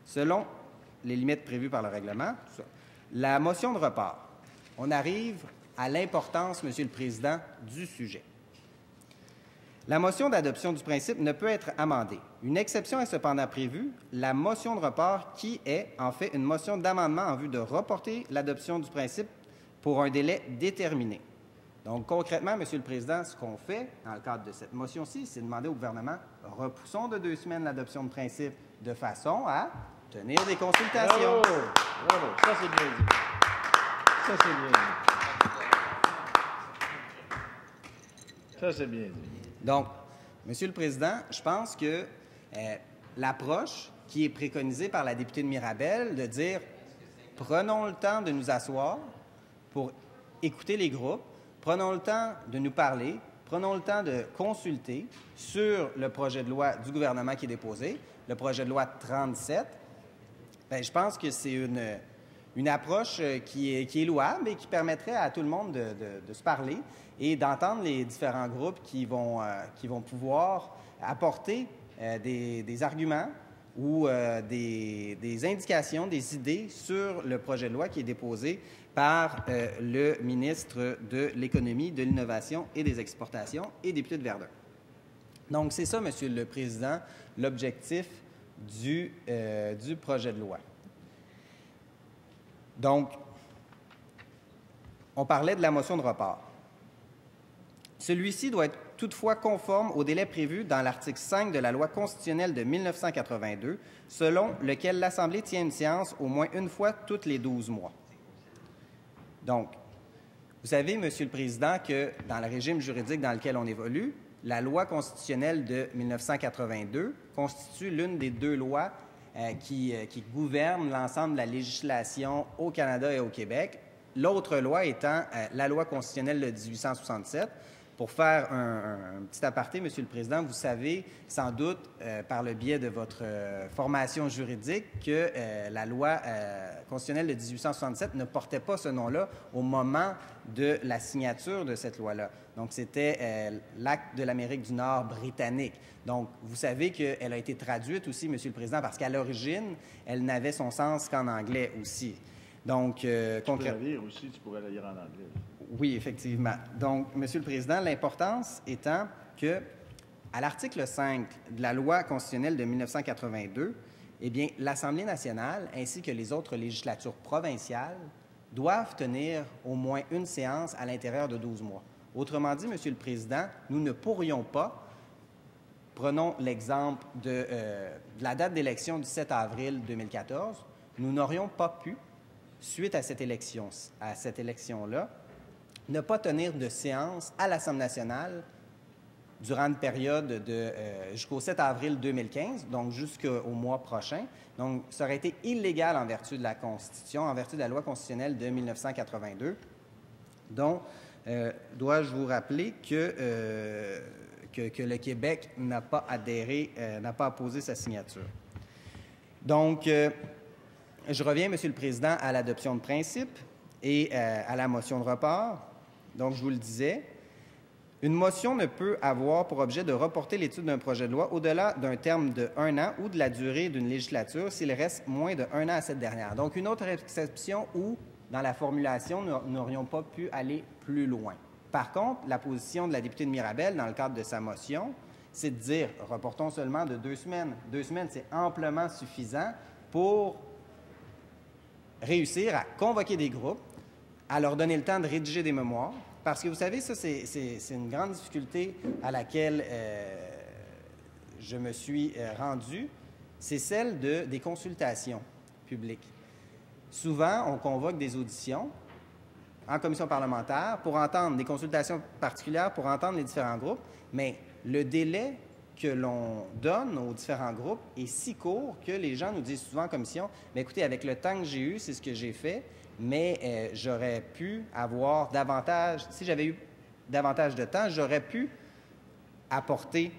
Selon les limites prévues par le règlement, la motion de report, on arrive à l'importance, Monsieur le Président, du sujet. La motion d'adoption du principe ne peut être amendée. Une exception est cependant prévue, la motion de report qui est, en fait, une motion d'amendement en vue de reporter l'adoption du principe pour un délai déterminé. Donc, concrètement, Monsieur le Président, ce qu'on fait dans le cadre de cette motion-ci, c'est demander au gouvernement, repoussons de 2 semaines l'adoption de principe de façon à tenir des consultations. Bravo! Bravo! Ça, c'est bien dit. Ça, c'est bien dit. Ça, c'est bien dit. Donc, Monsieur le Président, je pense que l'approche qui est préconisée par la députée de Mirabel de dire « prenons le temps de nous asseoir pour écouter les groupes, prenons le temps de nous parler, prenons le temps de consulter sur le projet de loi du gouvernement qui est déposé, le projet de loi 37 », bien, je pense que c'est une approche qui est louable et qui permettrait à tout le monde de se parler et d'entendre les différents groupes qui vont pouvoir apporter des arguments ou des indications, des idées sur le projet de loi qui est déposé par le ministre de l'Économie, de l'Innovation et des Exportations et député de Verdun. Donc, c'est ça, Monsieur le Président, l'objectif du projet de loi. Donc, on parlait de la motion de report. Celui-ci doit être toutefois conforme au délai prévu dans l'article 5 de la Loi constitutionnelle de 1982, selon lequel l'Assemblée tient une séance au moins une fois toutes les 12 mois. Donc, vous savez, Monsieur le Président, que dans le régime juridique dans lequel on évolue, la Loi constitutionnelle de 1982 constitue l'une des deux lois qui gouvernent l'ensemble de la législation au Canada et au Québec. L'autre loi étant la Loi constitutionnelle de 1867. Pour faire un petit aparté, Monsieur le Président, vous savez sans doute, par le biais de votre formation juridique, que la Loi constitutionnelle de 1867 ne portait pas ce nom-là au moment de la signature de cette loi-là. Donc, c'était l'Acte de l'Amérique du Nord britannique. Donc, vous savez qu'elle a été traduite aussi, Monsieur le Président, parce qu'à l'origine, elle n'avait son sens qu'en anglais aussi. Donc, tu pourrais la lire aussi, tu pourrais la lire en anglais. Oui, effectivement. Donc, Monsieur le Président, l'importance étant que, à l'article 5 de la Loi constitutionnelle de 1982, eh bien, l'Assemblée nationale ainsi que les autres législatures provinciales doivent tenir au moins une séance à l'intérieur de 12 mois. Autrement dit, Monsieur le Président, nous ne pourrions pas, prenons l'exemple de la date d'élection du 7 avril 2014, nous n'aurions pas pu, suite à cette élection-là, ne pas tenir de séance à l'Assemblée nationale durant une période jusqu'au 7 avril 2015, donc jusqu'au mois prochain. Donc, ça aurait été illégal en vertu de la Constitution, en vertu de la Loi constitutionnelle de 1982, dont dois-je vous rappeler que le Québec n'a pas adhéré, n'a pas apposé sa signature. Donc, je reviens, Monsieur le Président, à l'adoption de principe et à la motion de report. Donc, je vous le disais, une motion ne peut avoir pour objet de reporter l'étude d'un projet de loi au-delà d'un terme de 1 an ou de la durée d'une législature s'il reste moins de 1 an à cette dernière. Donc, une autre exception où, dans la formulation, nous n'aurions pas pu aller plus loin. Par contre, la position de la députée de Mirabel, dans le cadre de sa motion, c'est de dire, reportons seulement de 2 semaines. 2 semaines, c'est amplement suffisant pour réussir à convoquer des groupes, à leur donner le temps de rédiger des mémoires. Parce que vous savez, ça, c'est une grande difficulté à laquelle je me suis rendu, c'est celle des consultations publiques. Souvent, on convoque des auditions en commission parlementaire pour entendre des consultations particulières, pour entendre les différents groupes, mais le délai que l'on donne aux différents groupes est si court que les gens nous disent souvent en commission, « Mais écoutez, avec le temps que j'ai eu, c'est ce que j'ai fait, mais j'aurais pu avoir davantage, si j'avais eu davantage de temps, j'aurais pu apporter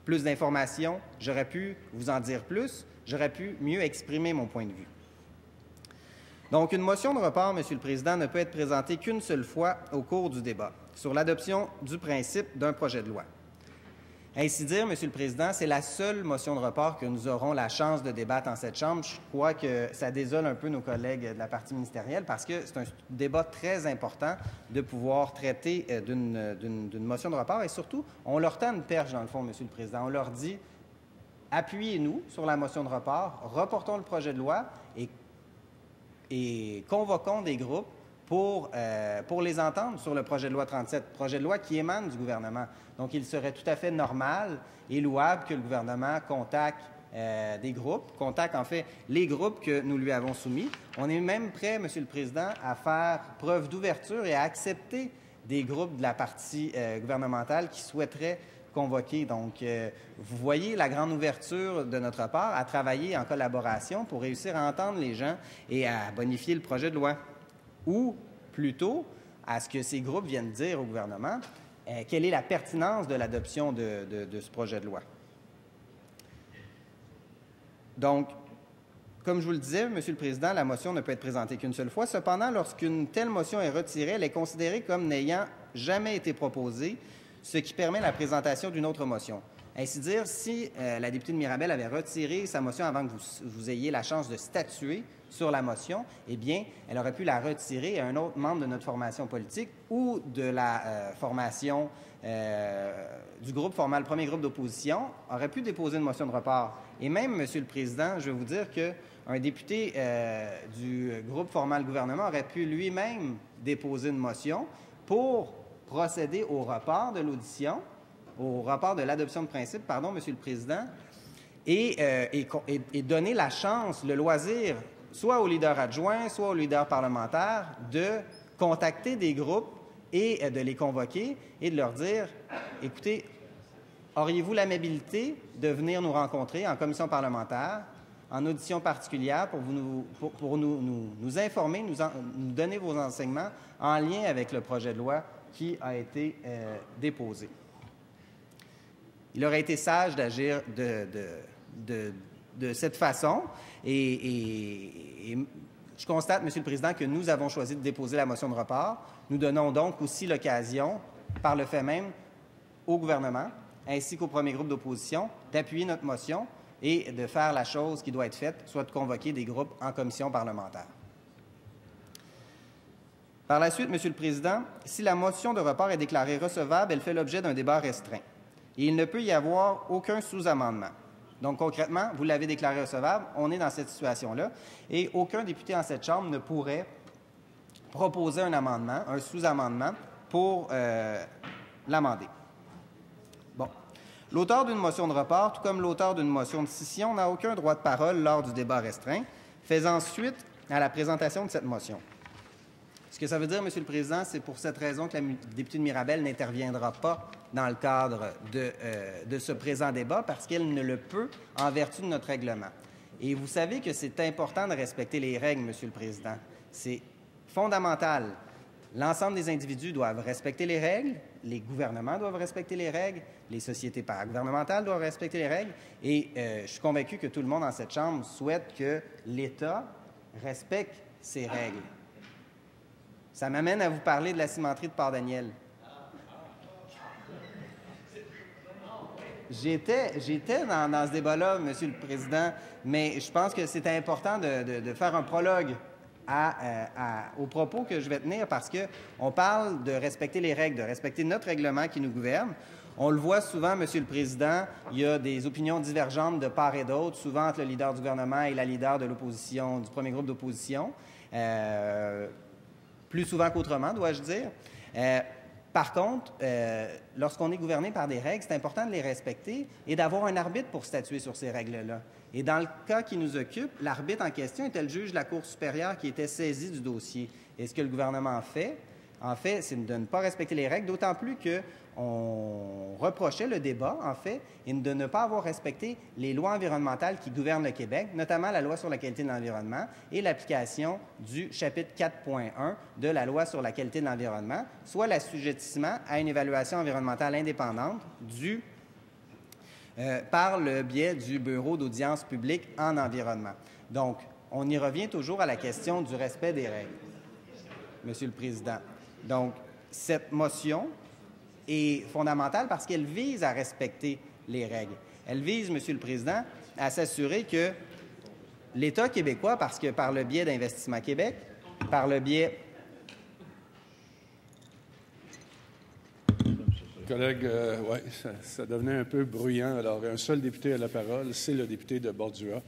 plus d'informations, j'aurais pu vous en dire plus, j'aurais pu mieux exprimer mon point de vue. » Donc, une motion de report, Monsieur le Président, ne peut être présentée qu'une seule fois au cours du débat sur l'adoption du principe d'un projet de loi. Ainsi dire, Monsieur le Président, c'est la seule motion de report que nous aurons la chance de débattre en cette Chambre. Je crois que ça désole un peu nos collègues de la partie ministérielle parce que c'est un débat très important de pouvoir traiter d'une motion de report et surtout, on leur tend une perche dans le fond, Monsieur le Président. On leur dit, appuyez-nous sur la motion de report, reportons le projet de loi et convoquons des groupes pour les entendre sur le projet de loi 37, projet de loi qui émane du gouvernement. Donc, il serait tout à fait normal et louable que le gouvernement contacte des groupes, contacte en fait les groupes que nous lui avons soumis. On est même prêt, Monsieur le Président, à faire preuve d'ouverture et à accepter des groupes de la partie gouvernementale qui souhaiteraient convoquer. Donc, vous voyez la grande ouverture de notre part à travailler en collaboration pour réussir à entendre les gens et à bonifier le projet de loi. Ou, plutôt, à ce que ces groupes viennent dire au gouvernement quelle est la pertinence de l'adoption de ce projet de loi. Donc, comme je vous le disais, Monsieur le Président, la motion ne peut être présentée qu'une seule fois. Cependant, lorsqu'une telle motion est retirée, elle est considérée comme n'ayant jamais été proposée ce qui permet la présentation d'une autre motion. Ainsi dire, si la députée de Mirabel avait retiré sa motion avant que vous ayez la chance de statuer sur la motion, eh bien, elle aurait pu la retirer et un autre membre de notre formation politique ou de la formation du groupe formant le premier groupe d'opposition aurait pu déposer une motion de report. Et même, Monsieur le Président, je vais vous dire qu'un député du groupe formant le gouvernement aurait pu lui-même déposer une motion pour procéder au report de l'audition, au report de l'adoption de principe, pardon, Monsieur le Président, et donner la chance, le loisir, soit aux leaders adjoints, soit aux leaders parlementaires, de contacter des groupes et de les convoquer et de leur dire, écoutez, auriez-vous l'amabilité de venir nous rencontrer en commission parlementaire, en audition particulière, pour nous informer, nous donner vos enseignements en lien avec le projet de loi qui a été déposé. Il aurait été sage d'agir de cette façon et je constate, Monsieur le Président, que nous avons choisi de déposer la motion de report. Nous donnons donc aussi l'occasion, par le fait même, au gouvernement ainsi qu'au premier groupe d'opposition d'appuyer notre motion et de faire la chose qui doit être faite, soit de convoquer des groupes en commission parlementaire. Par la suite, Monsieur le Président, si la motion de report est déclarée recevable, elle fait l'objet d'un débat restreint. Et il ne peut y avoir aucun sous-amendement. Donc, concrètement, vous l'avez déclaré recevable, on est dans cette situation-là, et aucun député en cette Chambre ne pourrait proposer un amendement, un sous-amendement, pour l'amender. Bon. L'auteur d'une motion de report, tout comme l'auteur d'une motion de scission, n'a aucun droit de parole lors du débat restreint, faisant suite à la présentation de cette motion. Ce que ça veut dire, Monsieur le Président, c'est pour cette raison que la députée de Mirabel n'interviendra pas dans le cadre de ce présent débat parce qu'elle ne le peut en vertu de notre règlement. Et vous savez que c'est important de respecter les règles, Monsieur le Président. C'est fondamental. L'ensemble des individus doivent respecter les règles, les gouvernements doivent respecter les règles, les sociétés paragouvernementales doivent respecter les règles, et je suis convaincu que tout le monde dans cette Chambre souhaite que l'État respecte ces règles. Ça m'amène à vous parler de la cimenterie de Port-Daniel. J'étais dans ce débat-là, Monsieur le Président, mais je pense que c'était important de faire un prologue aux propos que je vais tenir parce qu'on parle de respecter les règles, de respecter notre règlement qui nous gouverne. On le voit souvent, Monsieur le Président, il y a des opinions divergentes de part et d'autre, souvent entre le leader du gouvernement et la leader de l'opposition, du premier groupe d'opposition. Plus souvent qu'autrement, dois-je dire. Par contre, lorsqu'on est gouverné par des règles, c'est important de les respecter et d'avoir un arbitre pour statuer sur ces règles-là. Et dans le cas qui nous occupe, l'arbitre en question était le juge de la Cour supérieure qui était saisi du dossier. Et ce que le gouvernement fait, en fait, c'est de ne pas respecter les règles, d'autant plus qu'on reprochait le débat, en fait, et de ne pas avoir respecté les lois environnementales qui gouvernent le Québec, notamment la loi sur la qualité de l'environnement et l'application du chapitre 4.1 de la loi sur la qualité de l'environnement, soit l'assujettissement à une évaluation environnementale indépendante par le biais du Bureau d'audience publique en environnement. Donc, on y revient toujours à la question du respect des règles, Monsieur le Président. Donc, cette motion est fondamentale parce qu'elle vise à respecter les règles. Elle vise, Monsieur le Président, à s'assurer que l'État québécois, parce que par le biais d'Investissement Québec, par le biais... Collègues, oui, ça devenait un peu bruyant. Alors, un seul député a la parole, c'est le député de Bordua.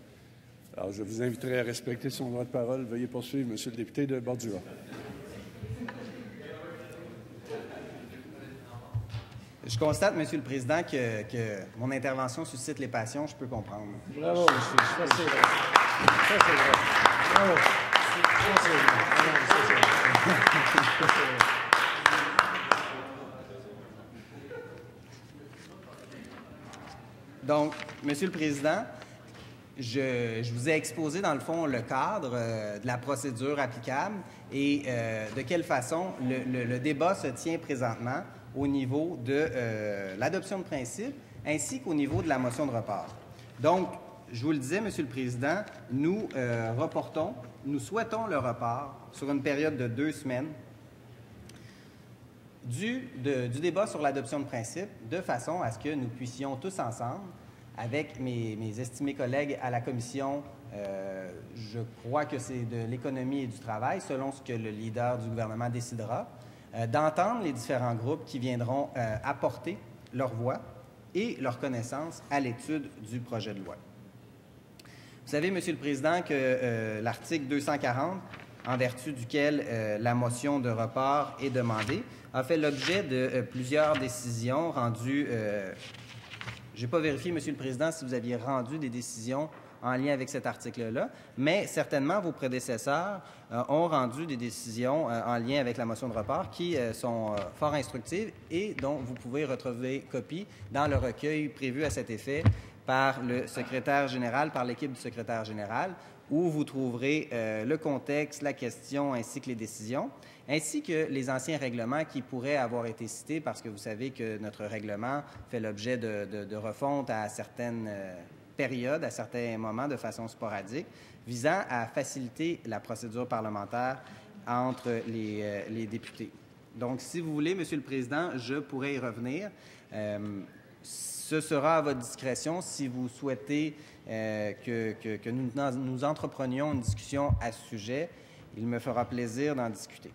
Alors, je vous inviterai à respecter son droit de parole. Veuillez poursuivre, Monsieur le député de Bordua. Je constate, Monsieur le Président, que mon intervention suscite les passions. Je peux comprendre. Bravo, monsieur. Ça, c'est vrai. Ça, c'est vrai. Bravo. Ça, c'est vrai. Ça, c'est vrai. Donc, Monsieur le Président, je vous ai exposé, dans le fond, le cadre de la procédure applicable et de quelle façon le débat se tient présentement au niveau de l'adoption de principe ainsi qu'au niveau de la motion de report. Donc, je vous le disais, Monsieur le Président, nous souhaitons le report sur une période de 2 semaines du débat sur l'adoption de principe, de façon à ce que nous puissions tous ensemble, avec mes estimés collègues à la commission, je crois que c'est de l'économie et du travail, selon ce que le leader du gouvernement décidera, d'entendre les différents groupes qui viendront apporter leur voix et leur connaissance à l'étude du projet de loi. Vous savez, Monsieur le Président, que l'article 240, en vertu duquel la motion de report est demandée, a fait l'objet de plusieurs décisions rendues. Je n'ai pas vérifié, Monsieur le Président, si vous aviez rendu des décisions en lien avec cet article-là, mais certainement vos prédécesseurs ont rendu des décisions en lien avec la motion de report qui sont fort instructives et dont vous pouvez retrouver copie dans le recueil prévu à cet effet par le secrétaire général, par l'équipe du secrétaire général, où vous trouverez le contexte, la question ainsi que les décisions, ainsi que les anciens règlements qui pourraient avoir été cités, parce que vous savez que notre règlement fait l'objet de refonte à certaines périodes, à certains moments, de façon sporadique, visant à faciliter la procédure parlementaire entre les députés. Donc, si vous voulez, Monsieur le Président, je pourrais y revenir. Ce sera à votre discrétion si vous souhaitez que nous entreprenions une discussion à ce sujet. Il me fera plaisir d'en discuter.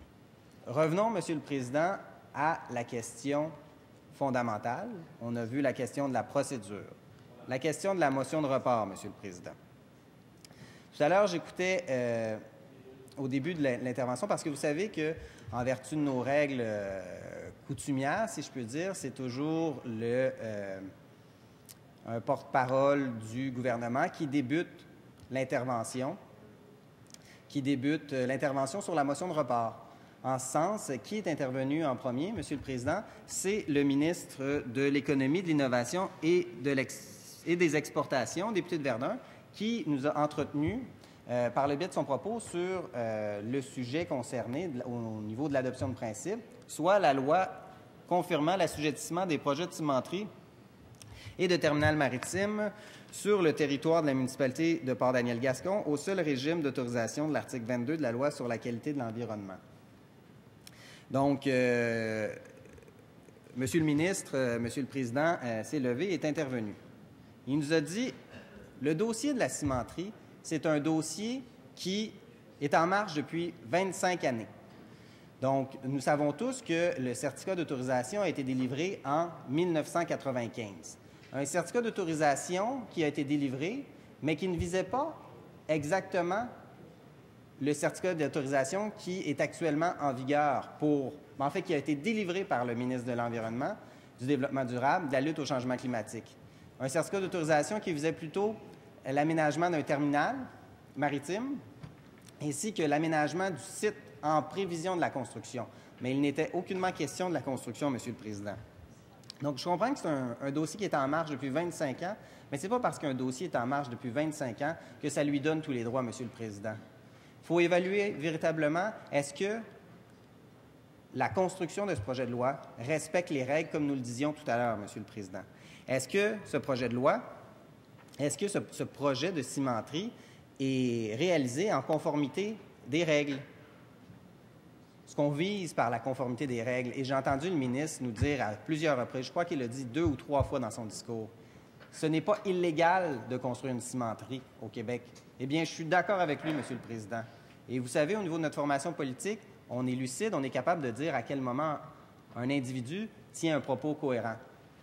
Revenons, Monsieur le Président, à la question fondamentale. On a vu la question de la procédure. La question de la motion de report, Monsieur le Président. Tout à l'heure, j'écoutais au début de l'intervention, parce que vous savez qu'en vertu de nos règles coutumières, si je peux dire, c'est toujours un porte-parole du gouvernement qui débute l'intervention sur la motion de report. En ce sens, qui est intervenu en premier, Monsieur le Président? C'est le ministre de l'Économie, de l'Innovation et des Exportations, député de Verdun, qui nous a entretenus par le biais de son propos sur le sujet concerné au niveau de l'adoption de principe, soit la loi confirmant l'assujettissement des projets de cimenterie et de terminal maritime sur le territoire de la municipalité de Port-Daniel-Gascon au seul régime d'autorisation de l'article 22 de la loi sur la qualité de l'environnement. Donc, Monsieur le ministre, Monsieur le Président s'est levé et est intervenu. Il nous a dit, le dossier de la cimenterie, c'est un dossier qui est en marche depuis 25 années. Donc, nous savons tous que le certificat d'autorisation a été délivré en 1995. Un certificat d'autorisation qui a été délivré, mais qui ne visait pas exactement le certificat d'autorisation qui est actuellement en vigueur qui a été délivré par le ministre de l'Environnement, du Développement durable, de la lutte au changement climatique. Un certificat d'autorisation qui visait plutôt l'aménagement d'un terminal maritime ainsi que l'aménagement du site en prévision de la construction. Mais il n'était aucunement question de la construction, Monsieur le Président. Donc, je comprends que c'est un dossier qui est en marche depuis 25 ans, mais ce n'est pas parce qu'un dossier est en marche depuis 25 ans que ça lui donne tous les droits, Monsieur le Président. Il faut évaluer véritablement, est-ce que la construction de ce projet de loi respecte les règles, comme nous le disions tout à l'heure, Monsieur le Président? Est-ce que ce projet de cimenterie est réalisé en conformité des règles? Ce qu'on vise par la conformité des règles, et j'ai entendu le ministre nous dire à plusieurs reprises, je crois qu'il l'a dit 2 ou 3 fois dans son discours, ce n'est pas illégal de construire une cimenterie au Québec. Eh bien, je suis d'accord avec lui, Monsieur le Président. Et vous savez, au niveau de notre formation politique, on est lucide, on est capable de dire à quel moment un individu tient un propos cohérent.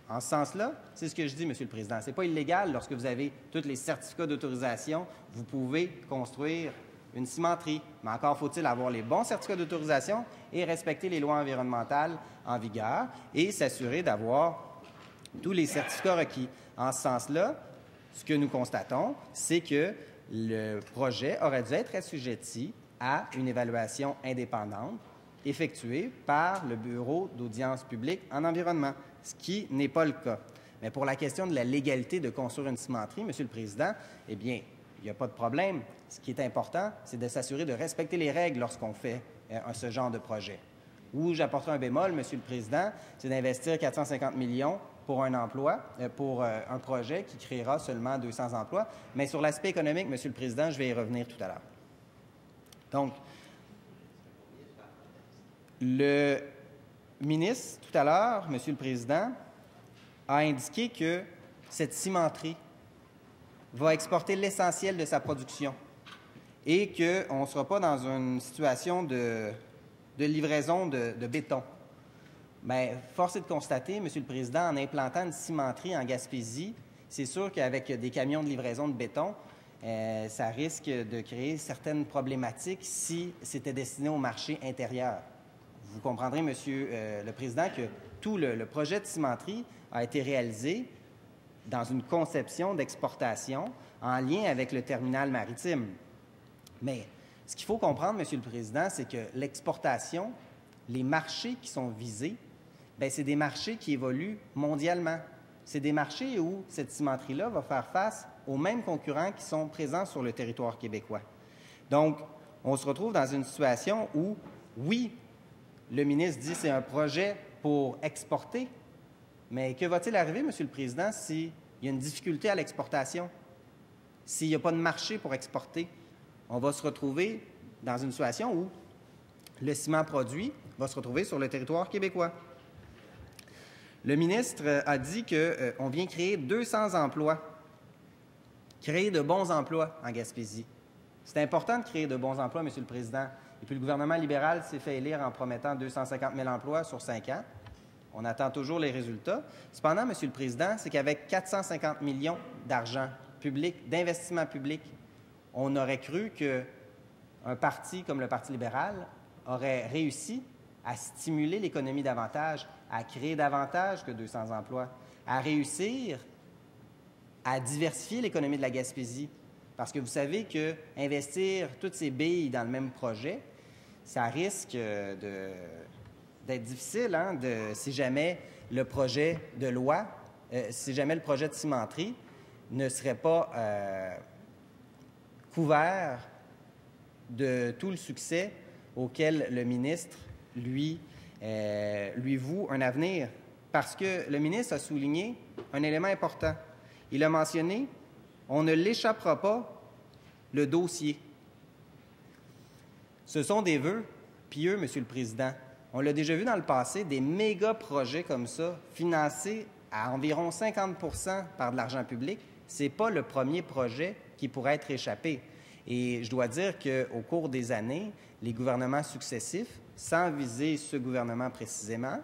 En ce sens-là, c'est ce que je dis, Monsieur le Président. Ce n'est pas illégal lorsque vous avez tous les certificats d'autorisation, vous pouvez construire une cimenterie. Mais encore faut-il avoir les bons certificats d'autorisation et respecter les lois environnementales en vigueur et s'assurer d'avoir tous les certificats requis. En ce sens-là, ce que nous constatons, c'est que le projet aurait dû être assujetti à une évaluation indépendante effectuée par le Bureau d'audience publique en environnement, ce qui n'est pas le cas. Mais pour la question de la légalité de construire une cimenterie, Monsieur le Président, eh bien, il n'y a pas de problème. Ce qui est important, c'est de s'assurer de respecter les règles lorsqu'on fait ce genre de projet. Où j'apporterai un bémol, Monsieur le Président, c'est d'investir 450 millions pour un emploi, pour un projet qui créera seulement 200 emplois. Mais sur l'aspect économique, Monsieur le Président, je vais y revenir tout à l'heure. Donc, ministre, tout à l'heure, Monsieur le Président, a indiqué que cette cimenterie va exporter l'essentiel de sa production et qu'on ne sera pas dans une situation de livraison de béton. Bien, force est de constater, Monsieur le Président, en implantant une cimenterie en Gaspésie, c'est sûr qu'avec des camions de livraison de béton, ça risque de créer certaines problématiques si c'était destiné au marché intérieur. Vous comprendrez, Monsieur le Président, que tout le projet de cimenterie a été réalisé dans une conception d'exportation en lien avec le terminal maritime. Mais ce qu'il faut comprendre, Monsieur le Président, c'est que l'exportation, les marchés qui sont visés, bien, c'est des marchés qui évoluent mondialement. C'est des marchés où cette cimenterie-là va faire face aux mêmes concurrents qui sont présents sur le territoire québécois. Donc, on se retrouve dans une situation où, oui, le ministre dit que c'est un projet pour exporter, mais que va-t-il arriver, Monsieur le Président, s'il y a une difficulté à l'exportation? S'il n'y a pas de marché pour exporter? On va se retrouver dans une situation où le ciment produit va se retrouver sur le territoire québécois. Le ministre a dit qu'on vient créer 200 emplois, créer de bons emplois en Gaspésie. C'est important de créer de bons emplois, Monsieur le Président. Et puis le gouvernement libéral s'est fait élire en promettant 250 000 emplois sur 5 ans. On attend toujours les résultats. Cependant, Monsieur le Président, c'est qu'avec 450 millions d'argent public, d'investissement public, on aurait cru qu'un parti comme le Parti libéral aurait réussi à stimuler l'économie davantage, à créer davantage que 200 emplois, à réussir à diversifier l'économie de la Gaspésie. Parce que vous savez qu'investir toutes ces billes dans le même projet, ça risque d'être difficile, hein, si jamais le projet de loi, si jamais le projet de cimenterie ne serait pas couvert de tout le succès auquel le ministre, lui voue un avenir. Parce que le ministre a souligné un élément important. Il a mentionné « on ne l'échappera pas, le dossier ». Ce sont des vœux pieux, Monsieur le Président. On l'a déjà vu dans le passé, des méga-projets comme ça, financés à environ 50 % par de l'argent public, ce n'est pas le premier projet qui pourrait être échappé. Et je dois dire qu'au cours des années, les gouvernements successifs, sans viser ce gouvernement précisément,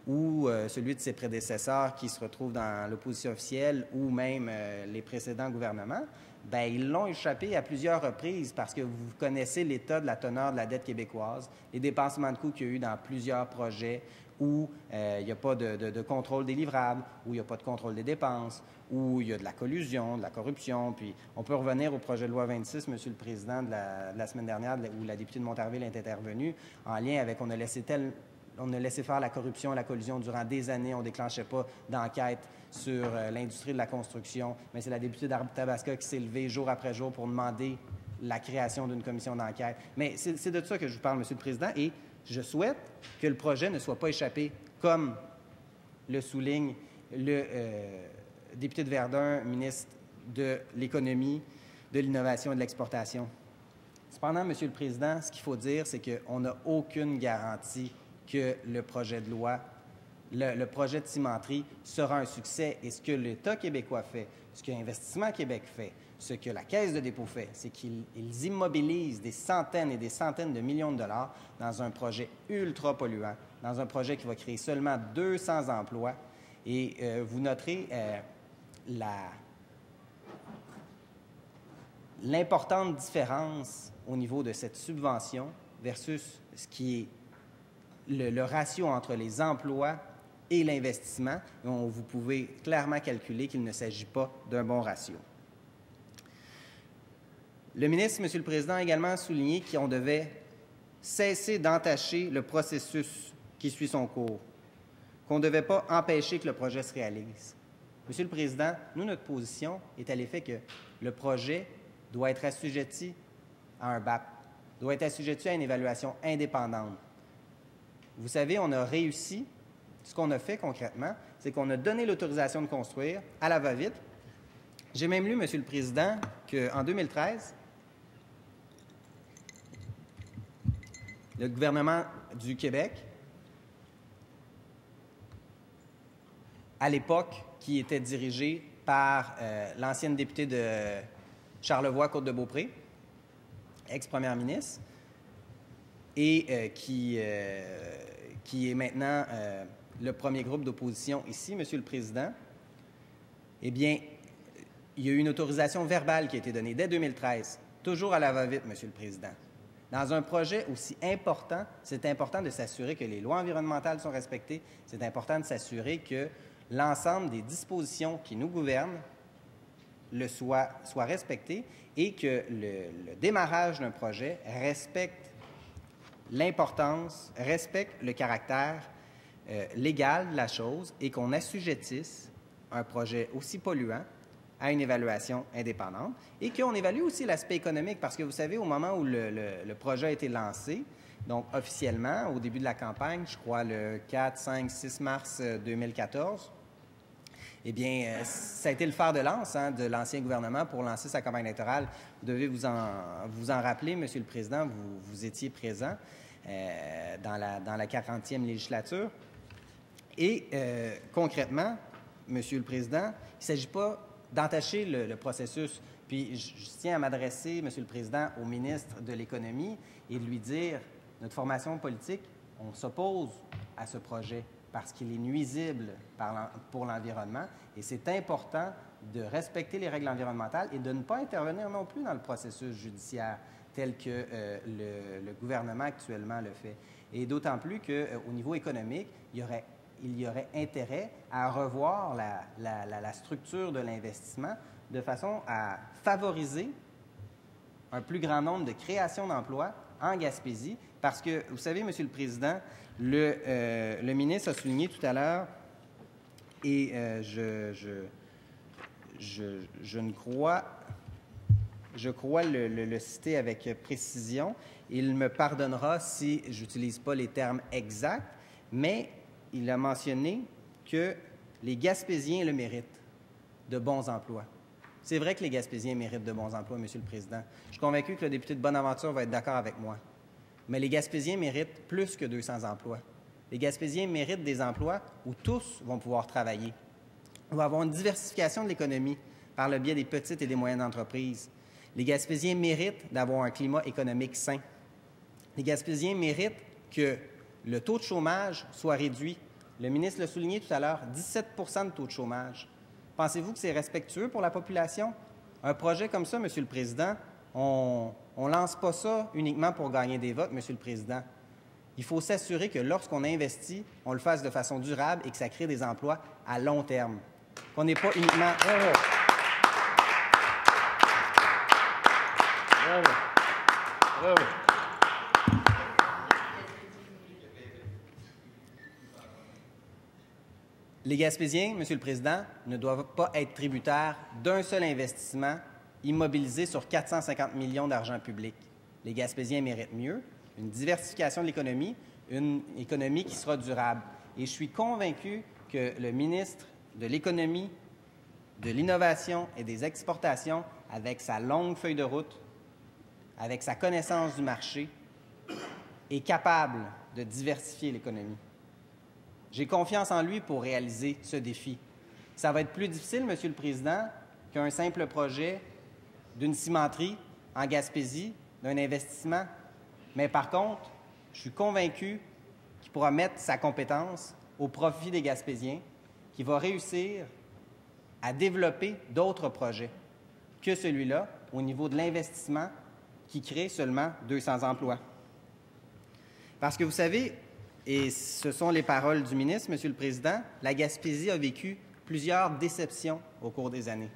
ou celui de ses prédécesseurs qui se retrouvent dans l'opposition officielle, ou même les précédents gouvernements, bien, ils l'ont échappé à plusieurs reprises parce que vous connaissez l'état de la teneur de la dette québécoise, les dépassements de coûts qu'il y a eu dans plusieurs projets où il n'y a pas de contrôle des livrables, où il n'y a pas de contrôle des dépenses, où il y a de la collusion, de la corruption. Puis on peut revenir au projet de loi 26, Monsieur le Président, de la semaine dernière, où la députée de Montarville est intervenue, en lien avec on a laissé faire la corruption et la collusion durant des années. On ne déclenchait pas d'enquête sur l'industrie de la construction. Mais c'est la députée d'Arthabasca qui s'est levée jour après jour pour demander la création d'une commission d'enquête. Mais c'est de ça que je vous parle, Monsieur le Président, et je souhaite que le projet ne soit pas échappé, comme le souligne le député de Verdun, ministre de l'Économie, de l'Innovation et de l'Exportation. Cependant, Monsieur le Président, ce qu'il faut dire, c'est qu'on n'a aucune garantie que le projet de loi, le projet de cimenterie sera un succès. Et ce que l'État québécois fait, ce que Investissement Québec fait, ce que la Caisse de dépôt fait, c'est qu'ils immobilisent des centaines et des centaines de millions de dollars dans un projet ultra polluant, dans un projet qui va créer seulement 200 emplois. Et vous noterez l'importante différence au niveau de cette subvention versus ce qui est le ratio entre les emplois et l'investissement. Vous pouvez clairement calculer qu'il ne s'agit pas d'un bon ratio. Le ministre, Monsieur le Président, a également souligné qu'on devait cesser d'entacher le processus qui suit son cours, qu'on ne devait pas empêcher que le projet se réalise. Monsieur le Président, nous, notre position est à l'effet que le projet doit être assujetti à un BAP, doit être assujetti à une évaluation indépendante. Vous savez, on a réussi. Ce qu'on a fait concrètement, c'est qu'on a donné l'autorisation de construire à la va-vite. J'ai même lu, Monsieur le Président, qu'en 2013, le gouvernement du Québec à l'époque, qui était dirigé par l'ancienne députée de Charlevoix-Côte-de-Beaupré, ex-première ministre, et qui est maintenant le premier groupe d'opposition ici, Monsieur le Président. Eh bien, il y a eu une autorisation verbale qui a été donnée dès 2013, toujours à la va-vite, Monsieur le Président. Dans un projet aussi important, c'est important de s'assurer que les lois environnementales sont respectées, c'est important de s'assurer que l'ensemble des dispositions qui nous gouvernent soient respectées et que le démarrage d'un projet respecte l'importance, respecte le caractère légal de la chose et qu'on assujettisse un projet aussi polluant à une évaluation indépendante et qu'on évalue aussi l'aspect économique parce que vous savez, au moment où le projet a été lancé, donc officiellement, au début de la campagne, je crois le 4, 5, 6 mars 2014, eh bien, ça a été le fer de lance de l'ancien gouvernement pour lancer sa campagne électorale. Vous devez vous en rappeler, Monsieur le Président, vous étiez présent dans la 40e législature. Et concrètement, Monsieur le Président, il ne s'agit pas d'entacher le processus. Puis je tiens à m'adresser, Monsieur le Président, au ministre de l'Économie et de lui dire, notre formation politique, on s'oppose à ce projet parce qu'il est nuisible pour l'environnement et c'est important de respecter les règles environnementales et de ne pas intervenir non plus dans le processus judiciaire tel que le gouvernement actuellement le fait. Et d'autant plus qu'au niveau économique, il y aurait intérêt à revoir la structure de l'investissement de façon à favoriser un plus grand nombre de créations d'emplois en Gaspésie, parce que, vous savez, Monsieur le Président, le ministre a souligné tout à l'heure, et je crois le citer avec précision, il me pardonnera si je n'utilise pas les termes exacts, mais il a mentionné que les Gaspésiens le méritent de bons emplois. C'est vrai que les Gaspésiens méritent de bons emplois, Monsieur le Président. Je suis convaincu que le député de Bonaventure va être d'accord avec moi. Mais les Gaspésiens méritent plus que 200 emplois. Les Gaspésiens méritent des emplois où tous vont pouvoir travailler. On va avoir une diversification de l'économie par le biais des petites et des moyennes entreprises. Les Gaspésiens méritent d'avoir un climat économique sain. Les Gaspésiens méritent que le taux de chômage soit réduit. Le ministre l'a souligné tout à l'heure, 17 de taux de chômage. Pensez-vous que c'est respectueux pour la population? Un projet comme ça, Monsieur le Président, on ne lance pas ça uniquement pour gagner des votes, Monsieur le Président. Il faut s'assurer que lorsqu'on investit, on le fasse de façon durable et que ça crée des emplois à long terme. Qu'on n'est pas uniquement... Bravo. Bravo. Bravo. Les Gaspésiens, Monsieur le Président, ne doivent pas être tributaires d'un seul investissement immobilisé sur 450 millions d'argent public. Les Gaspésiens méritent mieux, une diversification de l'économie, une économie qui sera durable. Et je suis convaincu que le ministre de l'Économie, de l'Innovation et des Exportations, avec sa longue feuille de route, avec sa connaissance du marché, est capable de diversifier l'économie. J'ai confiance en lui pour réaliser ce défi. Ça va être plus difficile, Monsieur le Président, qu'un simple projet d'une cimenterie en Gaspésie, d'un investissement. Mais par contre, je suis convaincu qu'il pourra mettre sa compétence au profit des Gaspésiens, qu'il va réussir à développer d'autres projets que celui-là au niveau de l'investissement qui crée seulement 200 emplois. Parce que vous savez, et ce sont les paroles du ministre, Monsieur le Président, la Gaspésie a vécu plusieurs déceptions au cours des années.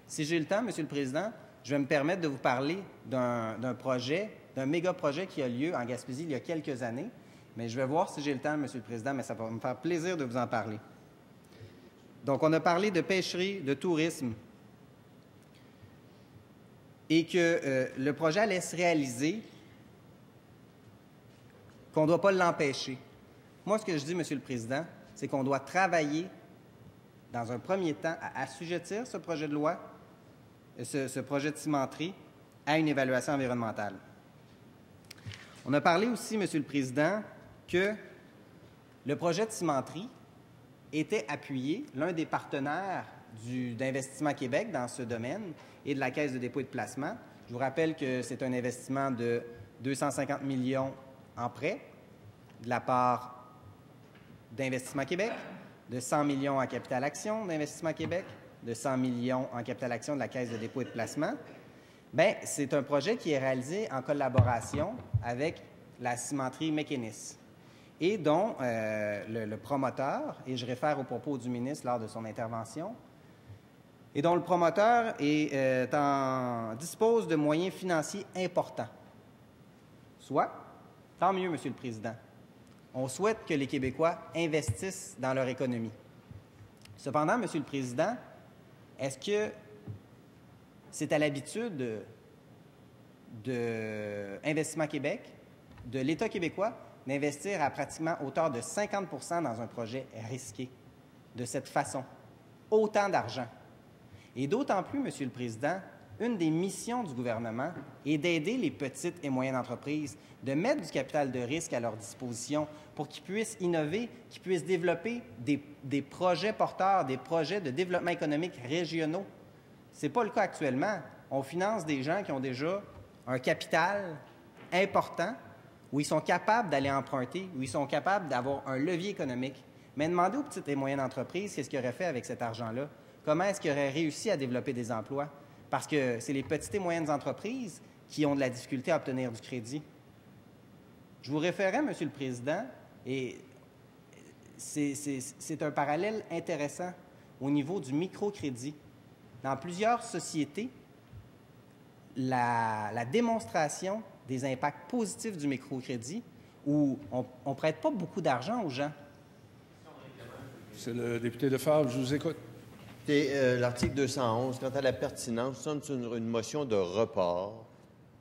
Si j'ai le temps, Monsieur le Président, je vais me permettre de vous parler d'un projet, d'un méga-projet qui a lieu en Gaspésie il y a quelques années, mais je vais voir si j'ai le temps, Monsieur le Président, mais ça va me faire plaisir de vous en parler. Donc, on a parlé de pêcherie, de tourisme, et que le projet allait se réaliser, qu'on ne doit pas l'empêcher. Moi, ce que je dis, Monsieur le Président, c'est qu'on doit travailler, dans un premier temps, à assujettir ce projet de loi, ce projet de cimenterie, à une évaluation environnementale. On a parlé aussi, Monsieur le Président, que le projet de cimenterie était appuyé. L'un des partenaires d'Investissement Québec dans ce domaine et de la Caisse de dépôt et de placement. Je vous rappelle que c'est un investissement de 250 millions en prêt de la part d'Investissement Québec, de 100 millions en capital action d'Investissement Québec, de 100 millions en capital action de la Caisse de dépôt et de placement. Bien, c'est un projet qui est réalisé en collaboration avec la cimenterie McInnis et dont le promoteur, et je réfère aux propos du ministre lors de son intervention, et dont le promoteur dispose de moyens financiers importants. Soit, tant mieux, Monsieur le Président. On souhaite que les Québécois investissent dans leur économie. Cependant, Monsieur le Président, est-ce que c'est à l'habitude de Investissement Québec, de l'État québécois, d'investir à pratiquement hauteur de 50 % dans un projet risqué, de cette façon? Autant d'argent. Et d'autant plus, Monsieur le Président, une des missions du gouvernement est d'aider les petites et moyennes entreprises, de mettre du capital de risque à leur disposition pour qu'ils puissent innover, qu'ils puissent développer des projets porteurs, des projets de développement économique régionaux. Ce n'est pas le cas actuellement. On finance des gens qui ont déjà un capital important, où ils sont capables d'aller emprunter, où ils sont capables d'avoir un levier économique. Mais demandez aux petites et moyennes entreprises qu'est-ce qu'ils auraient fait avec cet argent-là. Comment est-ce qu'ils auraient réussi à développer des emplois? Parce que c'est les petites et moyennes entreprises qui ont de la difficulté à obtenir du crédit. Je vous référais, Monsieur le Président, et c'est un parallèle intéressant au niveau du microcrédit. Dans plusieurs sociétés, la démonstration des impacts positifs du microcrédit, où on ne prête pas beaucoup d'argent aux gens. C'est le député Lefebvre, je vous écoute. L'article 211, quant à la pertinence, c'est une motion de report.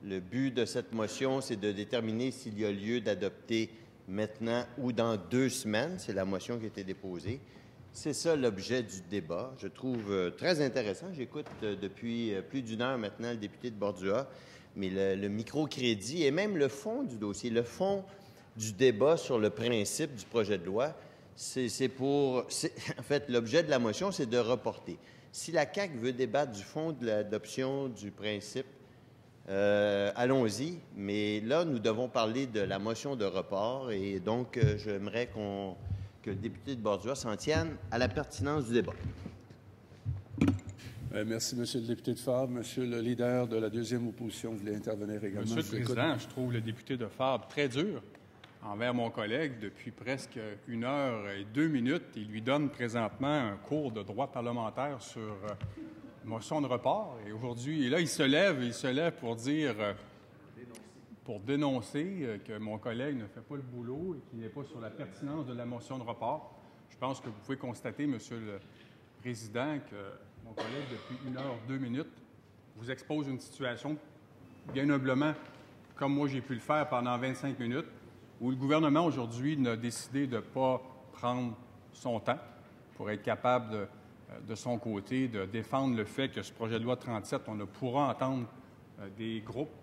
Le but de cette motion, c'est de déterminer s'il y a lieu d'adopter maintenant ou dans 2 semaines. C'est la motion qui a été déposée. C'est ça l'objet du débat. Je trouve très intéressant. J'écoute depuis plus d'1 heure maintenant le député de Bordua, mais le microcrédit et même le fond du dossier, le fond du débat sur le principe du projet de loi, en fait, l'objet de la motion, c'est de reporter. Si la CAQ veut débattre du fond de l'adoption du principe, allons-y, mais là, nous devons parler de la motion de report et donc j'aimerais que le député de Bordua s'en tienne à la pertinence du débat. Merci, Monsieur le député de Fabre. Monsieur le leader de la deuxième opposition, vous voulez intervenir également? Monsieur le Président, je trouve le député de Fabre très dur envers mon collègue depuis presque 1 heure et 2 minutes. Il lui donne présentement un cours de droit parlementaire sur motion de report. Et aujourd'hui, il se lève pour dire, pour dénoncer que mon collègue ne fait pas le boulot et qu'il n'est pas sur la pertinence de la motion de report. Je pense que vous pouvez constater, Monsieur le Président, que mon collègue, depuis 1 heure, 2 minutes, vous expose une situation bien humblement, comme moi j'ai pu le faire pendant 25 minutes, où le gouvernement aujourd'hui a décidé de ne pas prendre son temps pour être capable, de son côté, de défendre le fait que ce projet de loi 37, on ne pourra entendre des groupes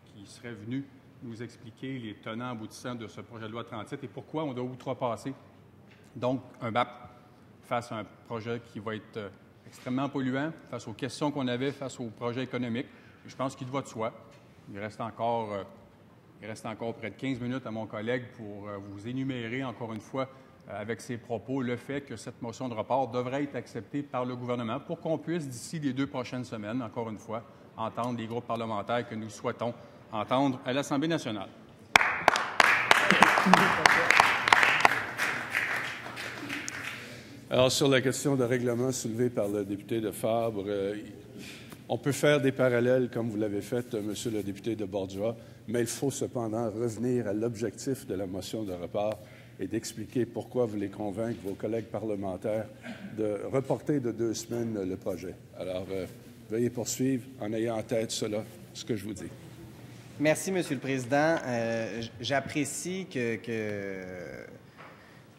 qui seraient venus nous expliquer les tenants aboutissants de ce projet de loi 37 et pourquoi on doit outrepasser donc un BAP face à un projet qui va être extrêmement polluant, face aux questions qu'on avait, face aux projets économiques. Et je pense qu'il va de soi. Il reste encore près de 15 minutes à mon collègue pour vous énumérer encore une fois avec ses propos le fait que cette motion de report devrait être acceptée par le gouvernement pour qu'on puisse, d'ici les 2 prochaines semaines, encore une fois, entendre les groupes parlementaires que nous souhaitons entendre à l'Assemblée nationale. Alors, sur la question de règlement soulevée par le député de Fabre, on peut faire des parallèles, comme vous l'avez fait, Monsieur le député de Bordua, mais il faut cependant revenir à l'objectif de la motion de report et d'expliquer pourquoi vous voulez convaincre vos collègues parlementaires de reporter de 2 semaines le projet. Alors, veuillez poursuivre en ayant en tête ce que je vous dis. Merci, Monsieur le Président. J'apprécie que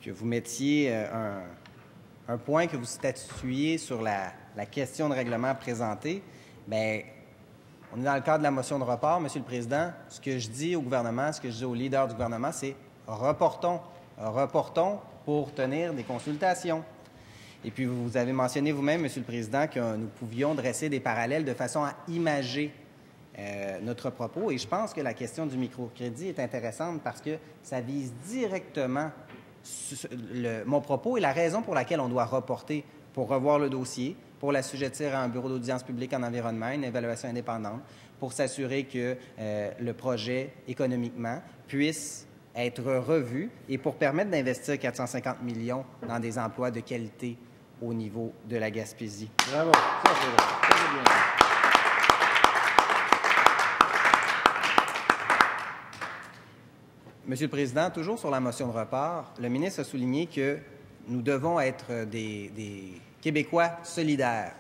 vous mettiez un point, que vous statuiez sur la question de règlement présentée. Bien, on est dans le cadre de la motion de report, Monsieur le Président. Ce que je dis au gouvernement, ce que je dis au leader du gouvernement, c'est reportons pour tenir des consultations. Et puis, vous avez mentionné vous-même, Monsieur le Président, que nous pouvions dresser des parallèles de façon à imager notre propos. Et je pense que la question du microcrédit est intéressante parce que ça vise directement mon propos et la raison pour laquelle on doit reporter pour revoir le dossier, pour l'assujettir à un bureau d'audience publique en environnement, une évaluation indépendante, pour s'assurer que le projet, économiquement, puisse être revu et pour permettre d'investir 450 millions dans des emplois de qualité au niveau de la Gaspésie. Bravo, ça c'est vrai. Ça, c'est bien. Monsieur le Président, toujours sur la motion de report, le ministre a souligné que nous devons être des Québécois solidaires.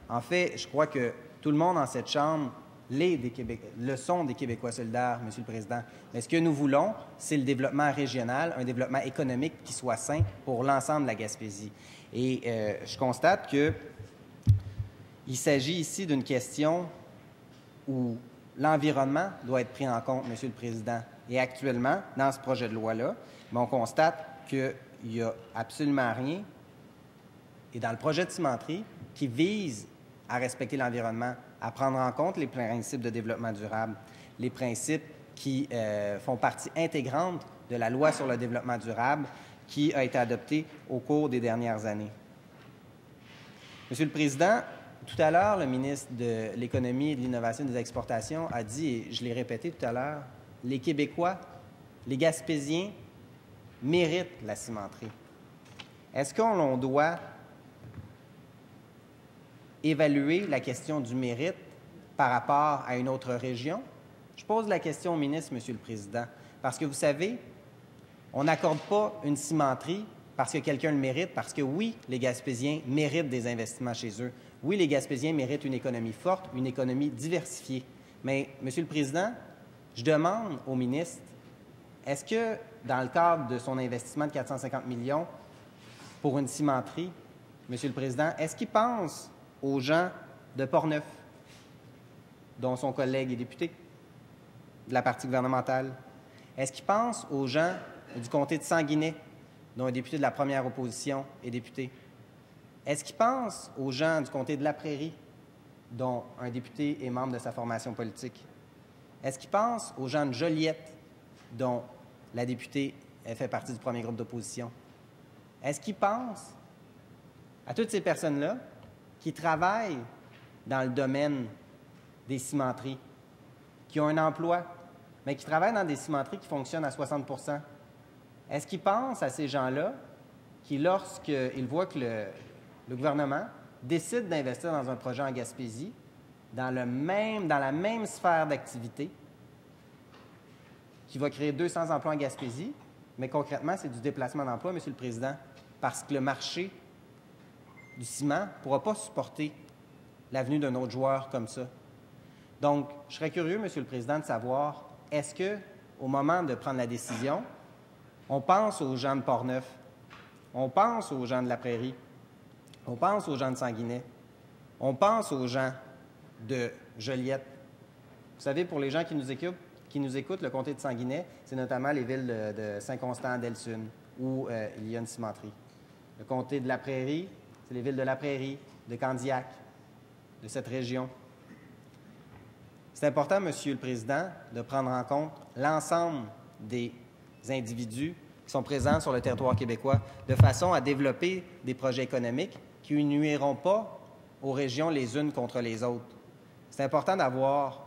En fait, je crois que tout le monde dans cette Chambre le sont des Québécois solidaires, Monsieur le Président. Mais ce que nous voulons, c'est le développement régional, un développement économique qui soit sain pour l'ensemble de la Gaspésie. Et je constate qu'il s'agit ici d'une question où l'environnement doit être pris en compte, Monsieur le Président. Et actuellement, dans ce projet de loi-là, on constate qu'il n'y a absolument rien, et dans le projet de cimenterie, qui vise à respecter l'environnement, à prendre en compte les principes de développement durable, les principes qui font partie intégrante de la loi sur le développement durable qui a été adoptée au cours des dernières années. Monsieur le Président, tout à l'heure, le ministre de l'Économie et de l'Innovation et des Exportations a dit, et je l'ai répété tout à l'heure, les Québécois, les Gaspésiens méritent la cimenterie. Est-ce qu'on doit évaluer la question du mérite par rapport à une autre région? Je pose la question au ministre, Monsieur le Président, parce que vous savez, on n'accorde pas une cimenterie parce que quelqu'un le mérite, parce que oui, les Gaspésiens méritent des investissements chez eux. Oui, les Gaspésiens méritent une économie forte, une économie diversifiée. Mais, Monsieur le Président, je demande au ministre, est-ce que, dans le cadre de son investissement de 450 millions pour une cimenterie, Monsieur le Président, est-ce qu'il pense aux gens de Portneuf, dont son collègue est député de la partie gouvernementale? Est-ce qu'il pense aux gens du comté de Sanguinet, dont un député de la première opposition est député? Est-ce qu'il pense aux gens du comté de La Prairie, dont un député est membre de sa formation politique? Est-ce qu'il pense aux gens de Joliette, dont la députée fait partie du premier groupe d'opposition? Est-ce qu'il pense à toutes ces personnes-là qui travaillent dans le domaine des cimenteries, qui ont un emploi, mais qui travaillent dans des cimenteries qui fonctionnent à 60 %? Est-ce qu'ils pensent à ces gens-là qui, lorsqu'ils voient que le gouvernement décide d'investir dans un projet en Gaspésie, dans la même sphère d'activité, qui va créer 200 emplois en Gaspésie, mais concrètement, c'est du déplacement d'emplois, Monsieur le Président, parce que le marché du ciment ne pourra pas supporter l'avenue d'un autre joueur comme ça. Donc, je serais curieux, Monsieur le Président, de savoir, est-ce qu'au moment de prendre la décision, on pense aux gens de Portneuf, on pense aux gens de La Prairie, on pense aux gens de Sanguinet, on pense aux gens de Joliette. Vous savez, pour les gens qui nous écoutent, le comté de Sanguinet, c'est notamment les villes de Saint-Constant-d'Elsun, où il y a une cimenterie. Le comté de La Prairie, c'est les villes de La Prairie, de Candiac, de cette région. C'est important, Monsieur le Président, de prendre en compte l'ensemble des individus qui sont présents sur le territoire québécois, de façon à développer des projets économiques qui ne nuiront pas aux régions les unes contre les autres. C'est important d'avoir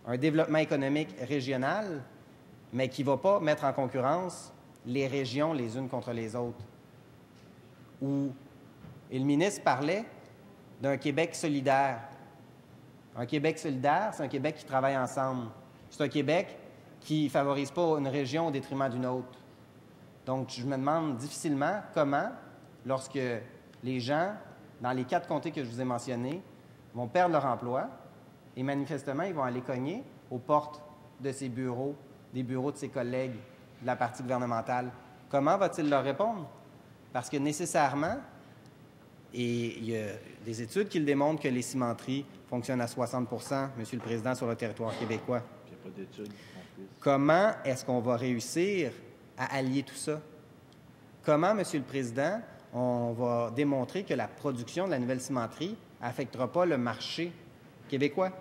un développement économique régional, mais qui ne va pas mettre en concurrence les régions les unes contre les autres. Et le ministre parlait d'un Québec solidaire. Un Québec solidaire, c'est un Québec qui travaille ensemble. C'est un Québec qui ne favorise pas une région au détriment d'une autre. Donc, je me demande difficilement comment, lorsque les gens, dans les 4 comtés que je vous ai mentionnés, vont perdre leur emploi, et manifestement, ils vont aller cogner aux portes de ces bureaux, des bureaux de ses collègues de la partie gouvernementale. Comment va-t-il leur répondre? Parce que nécessairement, et il y a des études qui le démontrent que les cimenteries fonctionnent à 60 %, Monsieur le Président, sur le territoire québécois. Il n'y a pas d'études. Comment est-ce qu'on va réussir à allier tout ça? comment, Monsieur le Président, on va démontrer que la production de la nouvelle cimenterie n'affectera pas le marché québécois,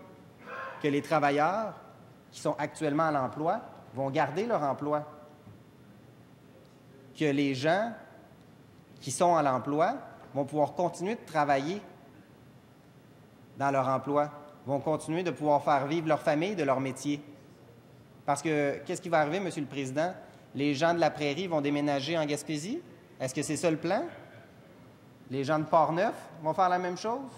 que les travailleurs qui sont actuellement à l'emploi vont garder leur emploi, que les gens qui sont à l'emploi vont pouvoir continuer de travailler dans leur emploi, vont continuer de pouvoir faire vivre leur famille de leur métier. Parce que, qu'est-ce qui va arriver, Monsieur le Président? Les gens de la Prairie vont déménager en Gaspésie? Est-ce que c'est ça le plan? Les gens de Port-Neuf vont faire la même chose?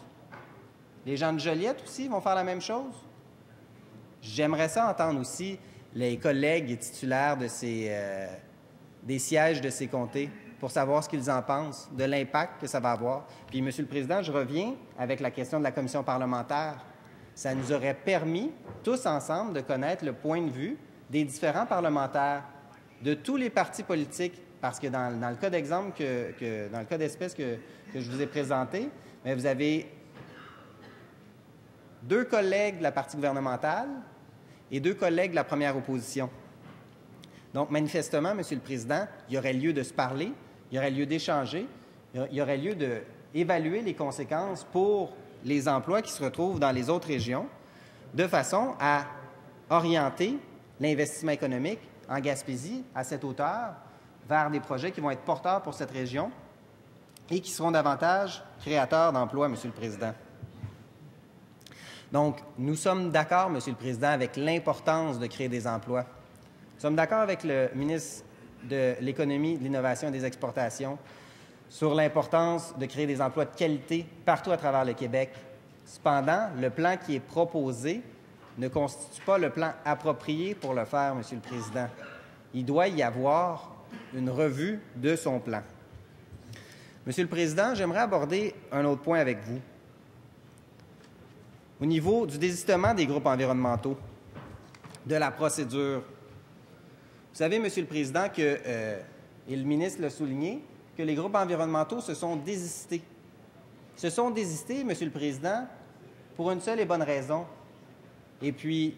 Les gens de Joliette aussi vont faire la même chose? J'aimerais ça entendre aussi les collègues titulaires de des sièges de ces comtés pour savoir ce qu'ils en pensent, de l'impact que ça va avoir. Puis, Monsieur le Président, je reviens avec la question de la commission parlementaire. Ça nous aurait permis, tous ensemble, de connaître le point de vue des différents parlementaires, de tous les partis politiques, parce que dans le cas d'exemple, dans le cas d'espèce que je vous ai présenté, bien, vous avez 2 collègues de la partie gouvernementale et 2 collègues de la première opposition. Donc, manifestement, Monsieur le Président, il y aurait lieu de se parler, il y aurait lieu d'échanger, il y aurait lieu d'évaluer les conséquences pour les emplois qui se retrouvent dans les autres régions, de façon à orienter l'investissement économique en Gaspésie à cette hauteur vers des projets qui vont être porteurs pour cette région et qui seront davantage créateurs d'emplois, Monsieur le Président. Donc, nous sommes d'accord, Monsieur le Président, avec l'importance de créer des emplois. Nous sommes d'accord avec le ministre de l'Économie, de l'Innovation et des Exportations sur l'importance de créer des emplois de qualité partout à travers le Québec. Cependant, le plan qui est proposé ne constitue pas le plan approprié pour le faire, Monsieur le Président. Il doit y avoir une revue de son plan. Monsieur le Président, j'aimerais aborder un autre point avec vous. Au niveau du désistement des groupes environnementaux, de la procédure. Vous savez, Monsieur le Président, et le ministre l'a souligné, que les groupes environnementaux se sont désistés. Se sont désistés, Monsieur le Président, pour une seule et bonne raison. Et puis,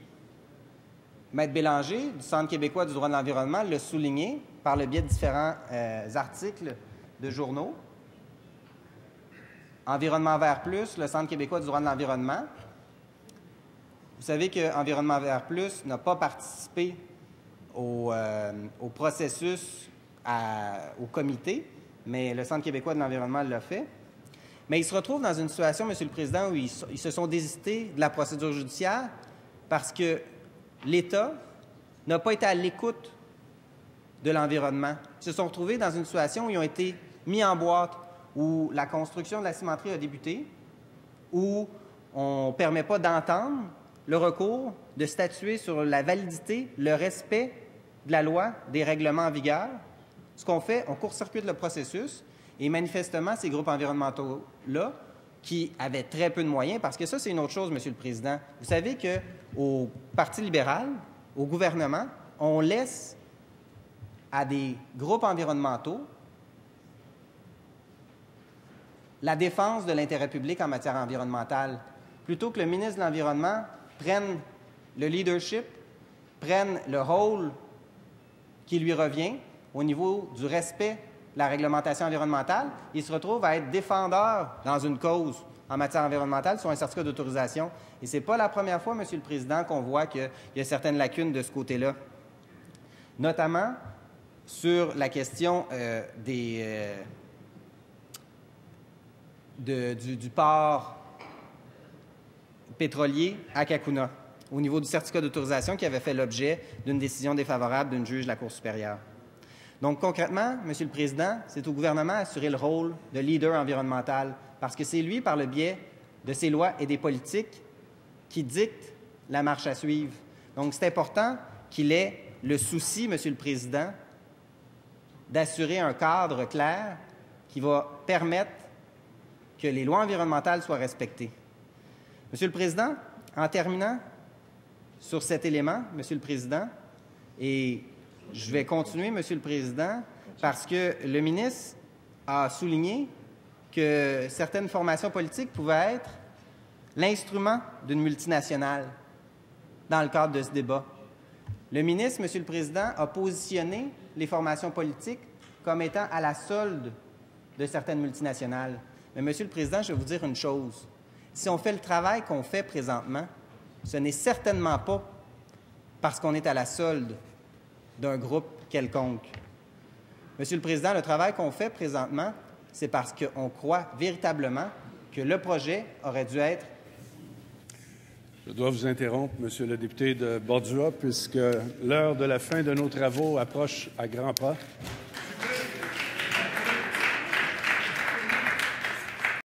Maître Bélanger, du Centre québécois du droit de l'environnement, l'a souligné par le biais de différents articles de journaux. Environnement Vert Plus, le Centre québécois du droit de l'environnement. Vous savez qu'Environnement Vert Plus n'a pas participé au processus, au comité, mais le Centre québécois de l'environnement l'a fait. Mais ils se retrouvent dans une situation, Monsieur le Président, où ils se sont désistés de la procédure judiciaire parce que l'État n'a pas été à l'écoute de l'environnement. Ils se sont retrouvés dans une situation où ils ont été mis en boîte, où la construction de la cimenterie a débuté, où on ne permet pas d'entendre le recours, de statuer sur la validité, le respect de la loi, des règlements en vigueur. Ce qu'on fait, on court-circuite le processus et manifestement, ces groupes environnementaux-là, qui avaient très peu de moyens, parce que ça, c'est une autre chose, Monsieur le Président. Vous savez qu'au Parti libéral, au gouvernement, on laisse à des groupes environnementaux la défense de l'intérêt public en matière environnementale. Plutôt que le ministre de l'Environnement prenne le leadership, prenne le rôle qui lui revient au niveau du respect de la réglementation environnementale, il se retrouve à être défendeur dans une cause en matière environnementale sur un certificat d'autorisation. Et ce n'est pas la première fois, Monsieur le Président, qu'on voit qu'il y a certaines lacunes de ce côté-là, notamment sur la question du port pétrolier à Cacouna, au niveau du certificat d'autorisation qui avait fait l'objet d'une décision défavorable d'une juge de la Cour supérieure. Donc, concrètement, Monsieur le Président, c'est au gouvernement d'assurer le rôle de leader environnemental, parce que c'est lui, par le biais de ses lois et des politiques, qui dicte la marche à suivre. Donc, c'est important qu'il ait le souci, Monsieur le Président, d'assurer un cadre clair qui va permettre que les lois environnementales soient respectées. Monsieur le Président, en terminant sur cet élément, Monsieur le Président, et je vais continuer, Monsieur le Président, parce que le ministre a souligné que certaines formations politiques pouvaient être l'instrument d'une multinationale dans le cadre de ce débat. Le ministre, Monsieur le Président, a positionné les formations politiques comme étant à la solde de certaines multinationales. Mais, Monsieur le Président, je vais vous dire une chose. Si on fait le travail qu'on fait présentement, ce n'est certainement pas parce qu'on est à la solde d'un groupe quelconque. Monsieur le Président, le travail qu'on fait présentement, c'est parce qu'on croit véritablement que le projet aurait dû être... Je dois vous interrompre, Monsieur le député de Bordua, puisque l'heure de la fin de nos travaux approche à grands pas.